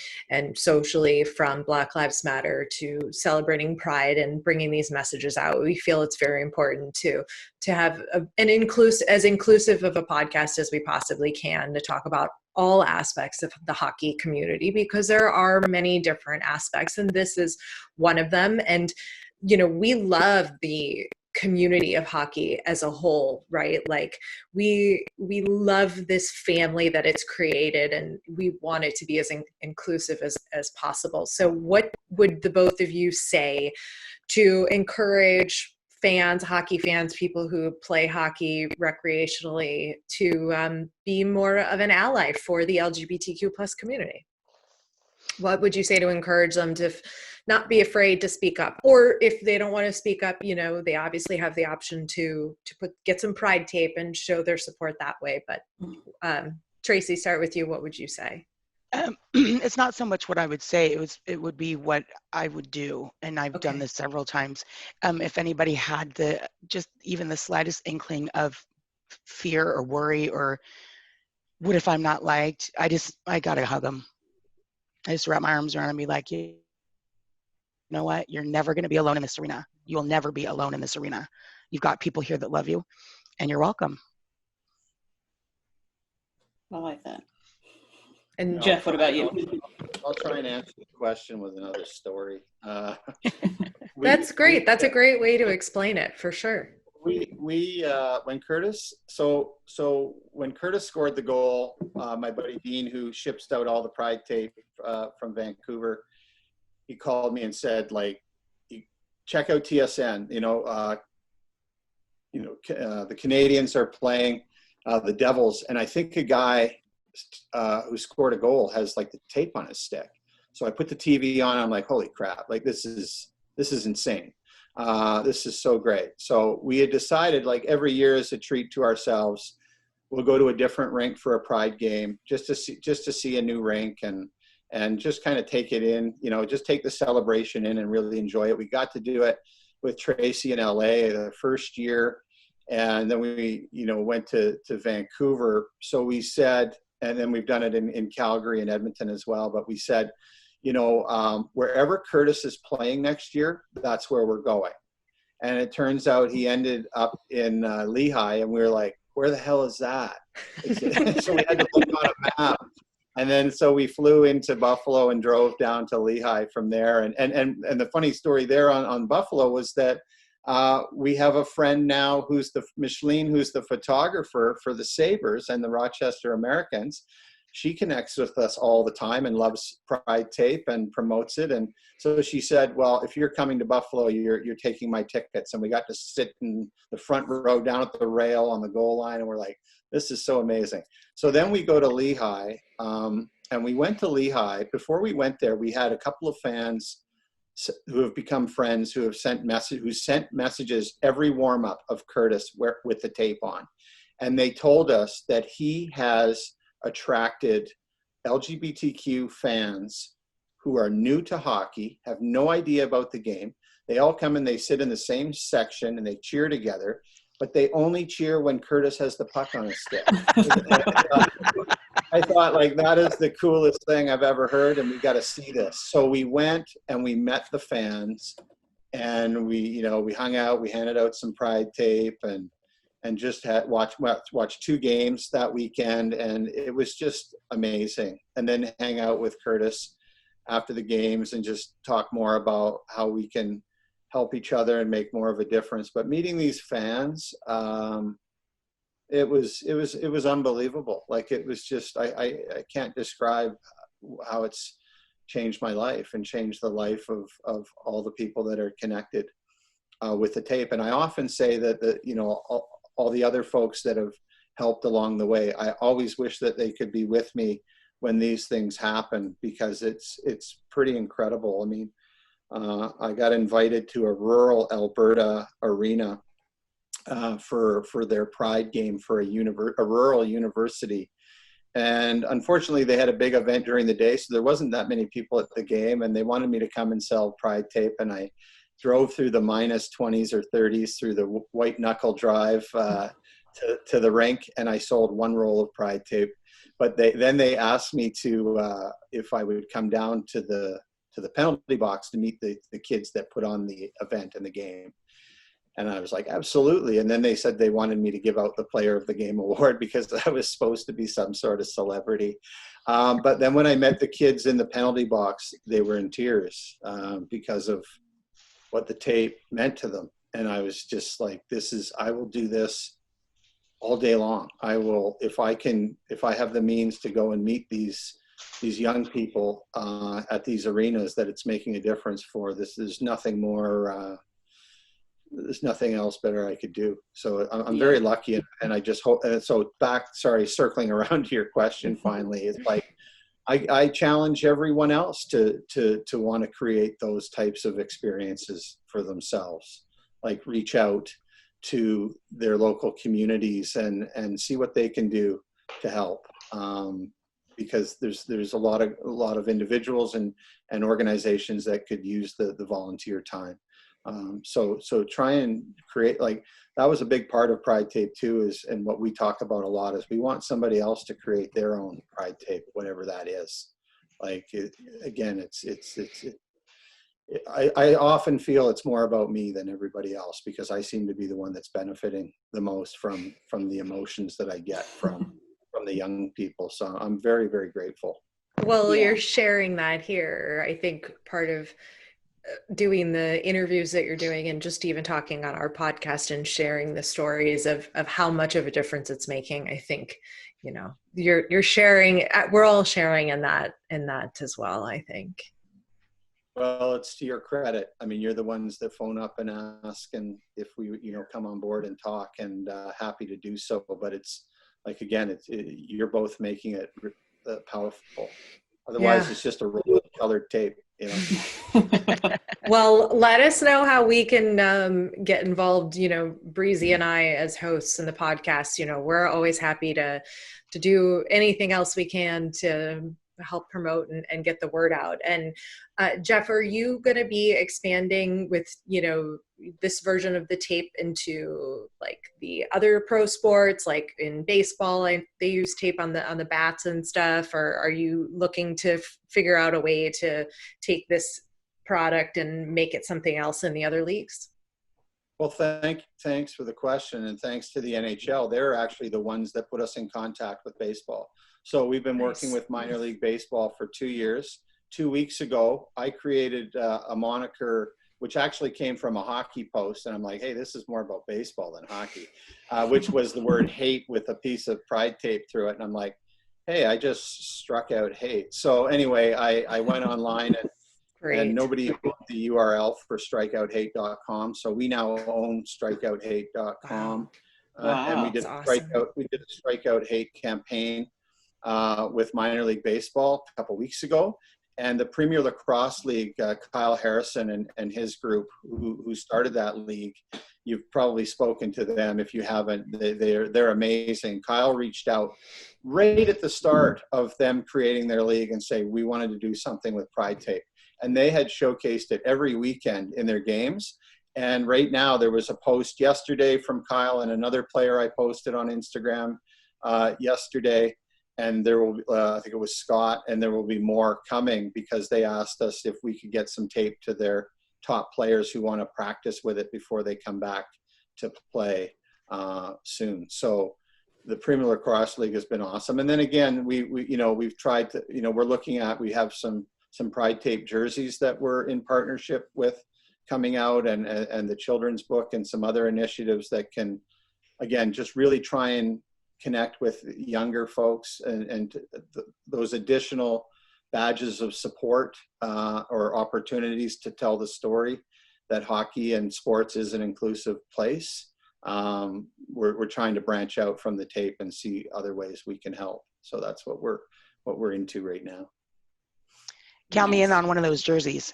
socially, from Black Lives Matter to celebrating Pride and bringing these messages out. We feel it's very important to have as inclusive of a podcast as we possibly can, to talk about all aspects of the hockey community, because there are many different aspects, and this is one of them. And we love the community of hockey as a whole, right? Like we love this family that it's created, and we want it to be as inclusive as possible. So what would the both of you say to encourage fans, hockey fans, people who play hockey recreationally, to be more of an ally for the LGBTQ plus community? What would you say to encourage them to not be afraid to speak up? Or if they don't want to speak up, they obviously have the option to get some Pride tape and show their support that way. But Trasi, start with you. What would you say? It's not so much what I would say. It would be what I would do, and I've done this several times. If anybody had just even the slightest inkling of fear or worry, or what if I'm not liked, I gotta hug them. I just wrap my arms around and be like, you know what? You're never going to be alone in this arena. You'll never be alone in this arena. You've got people here that love you, and you're welcome. I like that. And Jeff, what about you? I'll try and answer the question with another story. That's great. That's a great way to explain it, for sure. When Kurtis scored the goal, my buddy Dean, who ships out all the Pride tape from Vancouver, he called me and said, check out TSN. The Canadians are playing the Devils, and I think a guy who scored a goal has like the tape on his stick. So I put the TV on. I'm like, holy crap! Like this is insane. This is so great. So we had decided, like, every year as a treat to ourselves, we'll go to a different rink for a Pride game, just to see a new rink and just kind of take it in, you know, just take the celebration in and really enjoy it. We got to do it with Trasi in LA the first year, and then we, you know, went to Vancouver. So we said, and then we've done it in Calgary and Edmonton as well, but we said, you know, wherever Kurtis is playing next year, that's where we're going. And it turns out he ended up in Lehigh, and we were like, where the hell is that? So we had to look on a map. And then so we flew into Buffalo and drove down to Lehigh from there. And the funny story there on Buffalo was that we have a friend now who's McLean, who's the photographer for the Sabres and the Rochester Americans. She connects with us all the time and loves Pride Tape and promotes it. And so she said, well, if you're coming to Buffalo, you're taking my tickets. And we got to sit in the front row down at the rail on the goal line. And we're like, this is so amazing. So then we go to Lehigh, and we went to Lehigh. Before we went there, we had a couple of fans who have become friends, who sent messages every warm up of Kurtis with the tape on. And they told us that he has attracted LGBTQ fans who are new to hockey, have no idea about the game. They all come and they sit in the same section and they cheer together, but they only cheer when Kurtis has the puck on his stick. I thought, like, that is the coolest thing I've ever heard, and we got to see this. So we went and we met the fans, and we hung out, we handed out some Pride tape, and just had watched 2 games that weekend, and it was just amazing. And then hang out with Kurtis after the games and just talk more about how we can help each other and make more of a difference. But meeting these fans, it was unbelievable. Like, it was just, I can't describe how it's changed my life and changed the life of all the people that are connected with the tape. And I often say that all the other folks that have helped along the way, I always wish that they could be with me when these things happen, because it's pretty incredible. I mean, I got invited to a rural Alberta arena for their Pride game for a rural university. And unfortunately, they had a big event during the day, so there wasn't that many people at the game, and they wanted me to come and sell Pride tape. And I drove through the minus 20s or 30s through the white knuckle drive to the rink, and I sold 1 roll of Pride tape. But they asked me to if I would come down to the penalty box to meet the kids that put on the event and the game. And I was like, absolutely. And then they said they wanted me to give out the Player of the Game award because I was supposed to be some sort of celebrity. But then when I met the kids in the penalty box, they were in tears because of what the tape meant to them. And I was just like, I will do this all day long. I will, if I have the means to go and meet these young people at these arenas that it's making a difference for, there's nothing more, there's nothing else better I could do. So I'm very lucky, and I just hope, and so circling around to your question finally, it's like, I challenge everyone else to want to create those types of experiences for themselves, like reach out to their local communities and see what they can do to help. Because there's a lot of individuals and organizations that could use the volunteer time. So try and create, like, that was a big part of Pride Tape too, and what we talk about a lot is we want somebody else to create their own Pride Tape, whatever that is. Like, I often feel it's more about me than everybody else, because I seem to be the one that's benefiting the most from the emotions that I get from the young people. So I'm very, very grateful. Well, you're sharing that here. I think part of doing the interviews that you're doing and just even talking on our podcast and sharing the stories of how much of a difference it's making, I think, you're sharing, we're all sharing in that as well, I think. Well, it's to your credit. I mean, you're the ones that phone up and ask, and if we, come on board and talk, and happy to do so. But it's like, again, you're both making it powerful. Otherwise, it's just a roll of colored tape, you know. Well, let us know how we can get involved. You know, Breezy and I as hosts in the podcast. You know, we're always happy to do anything else we can to help promote and get the word out. And Jeff, are you going to be expanding with, you know, this version of the tape into like the other pro sports, like in baseball, they use tape on the bats and stuff, or are you looking to figure out a way to take this product and make it something else in the other leagues? Well, thanks for the question, and thanks to the NHL. They're actually the ones that put us in contact with baseball. So we've been working with minor league baseball for 2 years. 2 weeks ago, I created a moniker, which actually came from a hockey post. And I'm like, hey, this is more about baseball than hockey, which was the word hate with a piece of pride tape through it. And I'm like, hey, I just struck out hate. So anyway, I went online and nobody owned the URL for strikeouthate.com. So we now own strikeouthate.com. Wow. And we did a strikeout hate campaign with minor league baseball a couple weeks ago. And the Premier Lacrosse League, Kyle Harrison and his group who started that league, you've probably spoken to them. If you haven't, they're amazing. Kyle reached out right at the start of them creating their league and say, we wanted to do something with Pride Tape. And they had showcased it every weekend in their games. And right now there was a post yesterday from Kyle and another player I posted on Instagram yesterday. And there will, I think it was Scott, and there will be more coming because they asked us if we could get some tape to their top players who want to practice with it before they come back to play soon. So the Premier Lacrosse League has been awesome. And then again, we've tried to, we're looking at, we have some Pride Tape jerseys that we're in partnership with coming out, and the children's book and some other initiatives that can, again, just really try and connect with younger folks and those additional badges of support or opportunities to tell the story that hockey and sports is an inclusive place. We're trying to branch out from the tape and see other ways we can help. So that's what we're into right now. Count me in on one of those jerseys.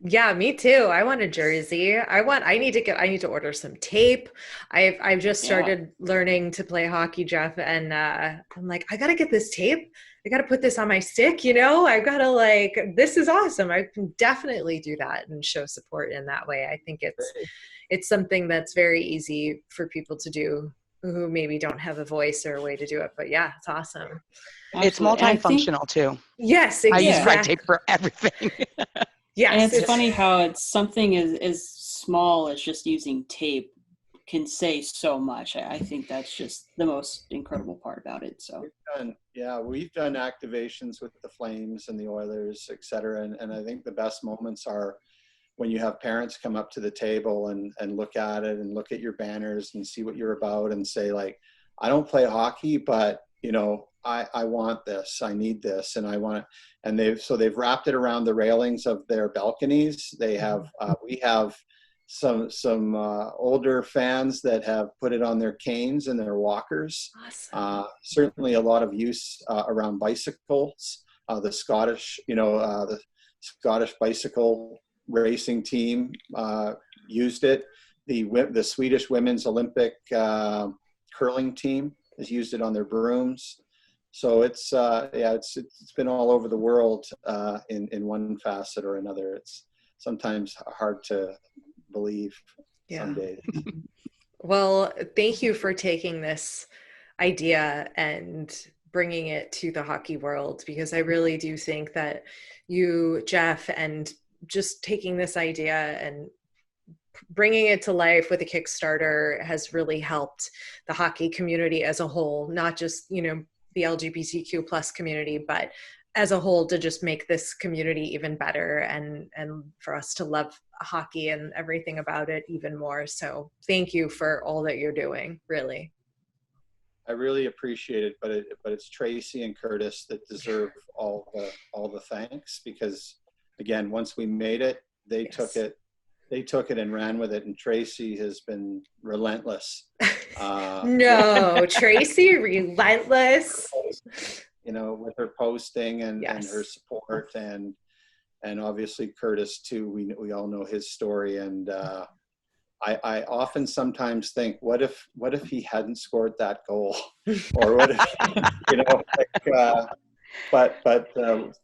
Yeah, me too. I want a jersey. I need to order some tape. I've just started learning to play hockey, Jeff, and I'm like, I gotta get this tape. I gotta put this on my stick, I've gotta this is awesome. I can definitely do that and show support in that way. I think it's something that's very easy for people to do who maybe don't have a voice or a way to do it. But yeah, it's awesome. Absolutely. It's multifunctional too. Yes, exactly. I use Pride Tape for everything. Yes, and it's funny how it's something as small as just using tape can say so much. I think that's just the most incredible part about it. So we've done activations with the Flames and the Oilers, et cetera. And I think the best moments are when you have parents come up to the table and look at it and look at your banners and see what you're about and say, like, I don't play hockey, but I want this, I need this, and I want it. And they've wrapped it around the railings of their balconies. They have, we have some older fans that have put it on their canes and their walkers. Awesome. Certainly a lot of use around bicycles. The Scottish bicycle racing team used it. The Swedish women's Olympic curling team has used it on their brooms. So it's been all over the world in one facet or another. It's sometimes hard to believe some days. Well, thank you for taking this idea and bringing it to the hockey world, because I really do think that you, Jeff, and just taking this idea and bringing it to life with a Kickstarter has really helped the hockey community as a whole, not just, the LGBTQ plus community, but as a whole, to just make this community even better and for us to love hockey and everything about it even more. So thank you for all that you're doing, really. I really appreciate it, but it's Trasi and Kurtis that deserve all the thanks, because again, once we made it, they took it they took it and ran with it, and Trasi has been relentless. No, Trasi, relentless. You know, with her posting and Yes. her support, and obviously Kurtis too. We all know his story, and I often sometimes think, what if he hadn't scored that goal, or what if, you know, like, but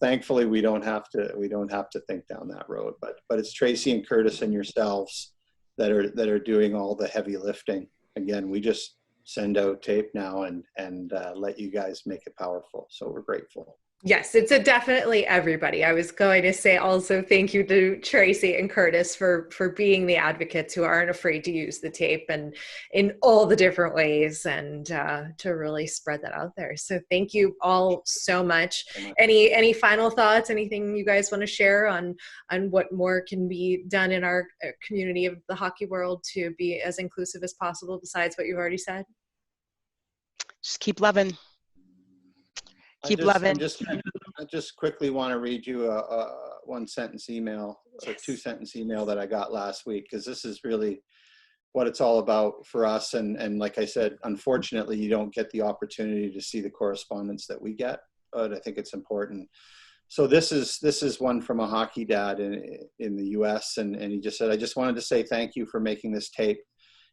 thankfully we don't have to think down that road. But it's Trasi and Kurtis and yourselves that are doing all the heavy lifting. Again, we just send out tape now and let you guys make it powerful. So we're grateful. Yes, it's a definitely everybody. I was going to say also thank you to Trasi and Kurtis for being the advocates who aren't afraid to use the tape and in all the different ways, and to really spread that out there. So thank you all so much. Any final thoughts? Anything you guys want to share on what more can be done in our community of the hockey world to be as inclusive as possible besides what you've already said? Just keep loving. Keep loving. I just quickly want to read you a one sentence email, a 2-sentence email that I got last week, because this is really what it's all about for us. And like I said, unfortunately, you don't get the opportunity to see the correspondence that we get, but I think it's important. So this is one from a hockey dad in the US, and he just said, I just wanted to say thank you for making this tape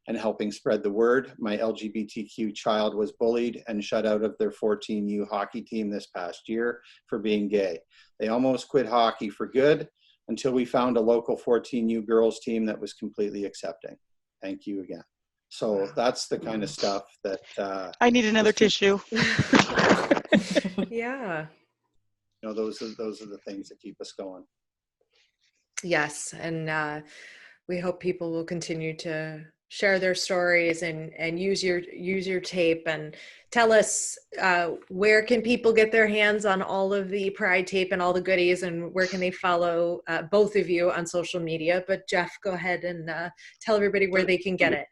and helping spread the word. My LGBTQ child was bullied and shut out of their 14U hockey team this past year for being gay. They almost quit hockey for good until we found a local 14U girls team that was completely accepting. Thank you again. So that's the kind of stuff that I need another tissue. Yeah. You know, those are the things that keep us going. Yes, and we hope people will continue to share their stories and use your tape, and tell us where can people get their hands on all of the Pride tape and all the goodies, and where can they follow both of you on social media. But Jeff, go ahead and tell everybody where they can get it.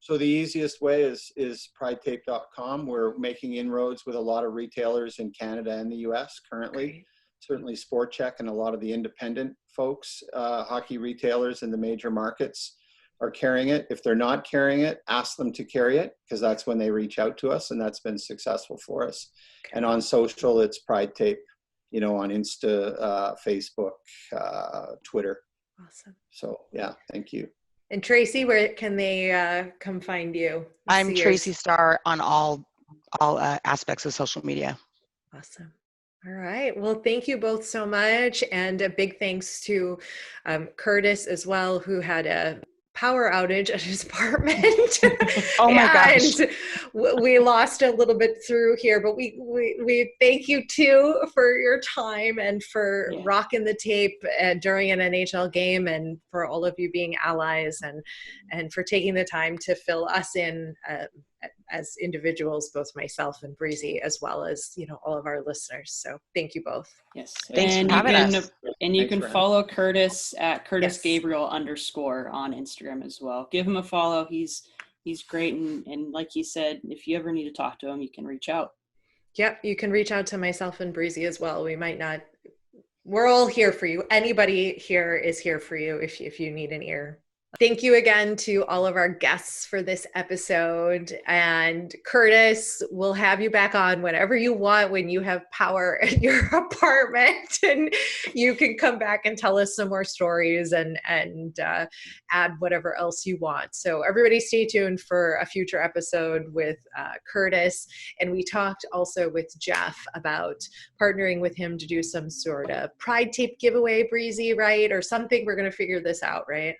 So the easiest way is pridetape.com. We're making inroads with a lot of retailers in Canada and the US currently. Great. Certainly Sport Check and a lot of the independent folks, hockey retailers in the major markets are carrying it. If they're not carrying it, ask them to carry it, because that's when they reach out to us, and that's been successful for us. Okay. And on social, it's Pride Tape, you know, on Insta, Facebook, Twitter. Awesome. So yeah, thank you. And Trasi, where can they come find you? I'm Trasi Starr on all aspects of social media. Awesome. All right. Well, thank you both so much. And a big thanks to Kurtis as well, who had a power outage at his apartment. Oh my gosh. And we lost a little bit through here, but we thank you too for your time and for rocking the tape during an NHL game, and for all of you being allies, and for taking the time to fill us in as individuals, both myself and Breezy, as well as, you know, all of our listeners. So thank you both. Yes. Thanks for having us. And you can follow Kurtis at Kurtis Gabriel _ on Instagram as well. Give him a follow. He's great. And like he said, if you ever need to talk to him, you can reach out. Yep. You can reach out to myself and Breezy as well. We're all here for you. Anybody here is here for you if you need an ear. Thank you again to all of our guests for this episode. And Kurtis, we'll have you back on whenever you want, when you have power in your apartment, and you can come back and tell us some more stories and add whatever else you want. So everybody stay tuned for a future episode with Kurtis. And we talked also with Jeff about partnering with him to do some sort of Pride tape giveaway, Breezy, right? Or something. We're going to figure this out, right?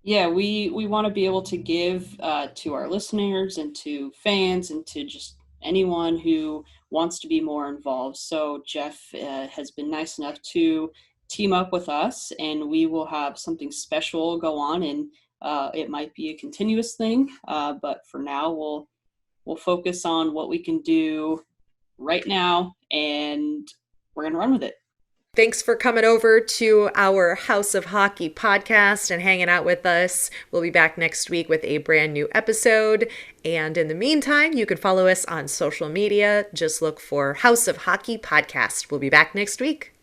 Yeah, we want to be able to give to our listeners and to fans and to just anyone who wants to be more involved. So Jeff has been nice enough to team up with us, and we will have something special go on, and it might be a continuous thing, but for now we'll focus on what we can do right now, and we're going to run with it. Thanks for coming over to our House of Hockey podcast and hanging out with us. We'll be back next week with a brand new episode. And in the meantime, you can follow us on social media. Just look for House of Hockey podcast. We'll be back next week.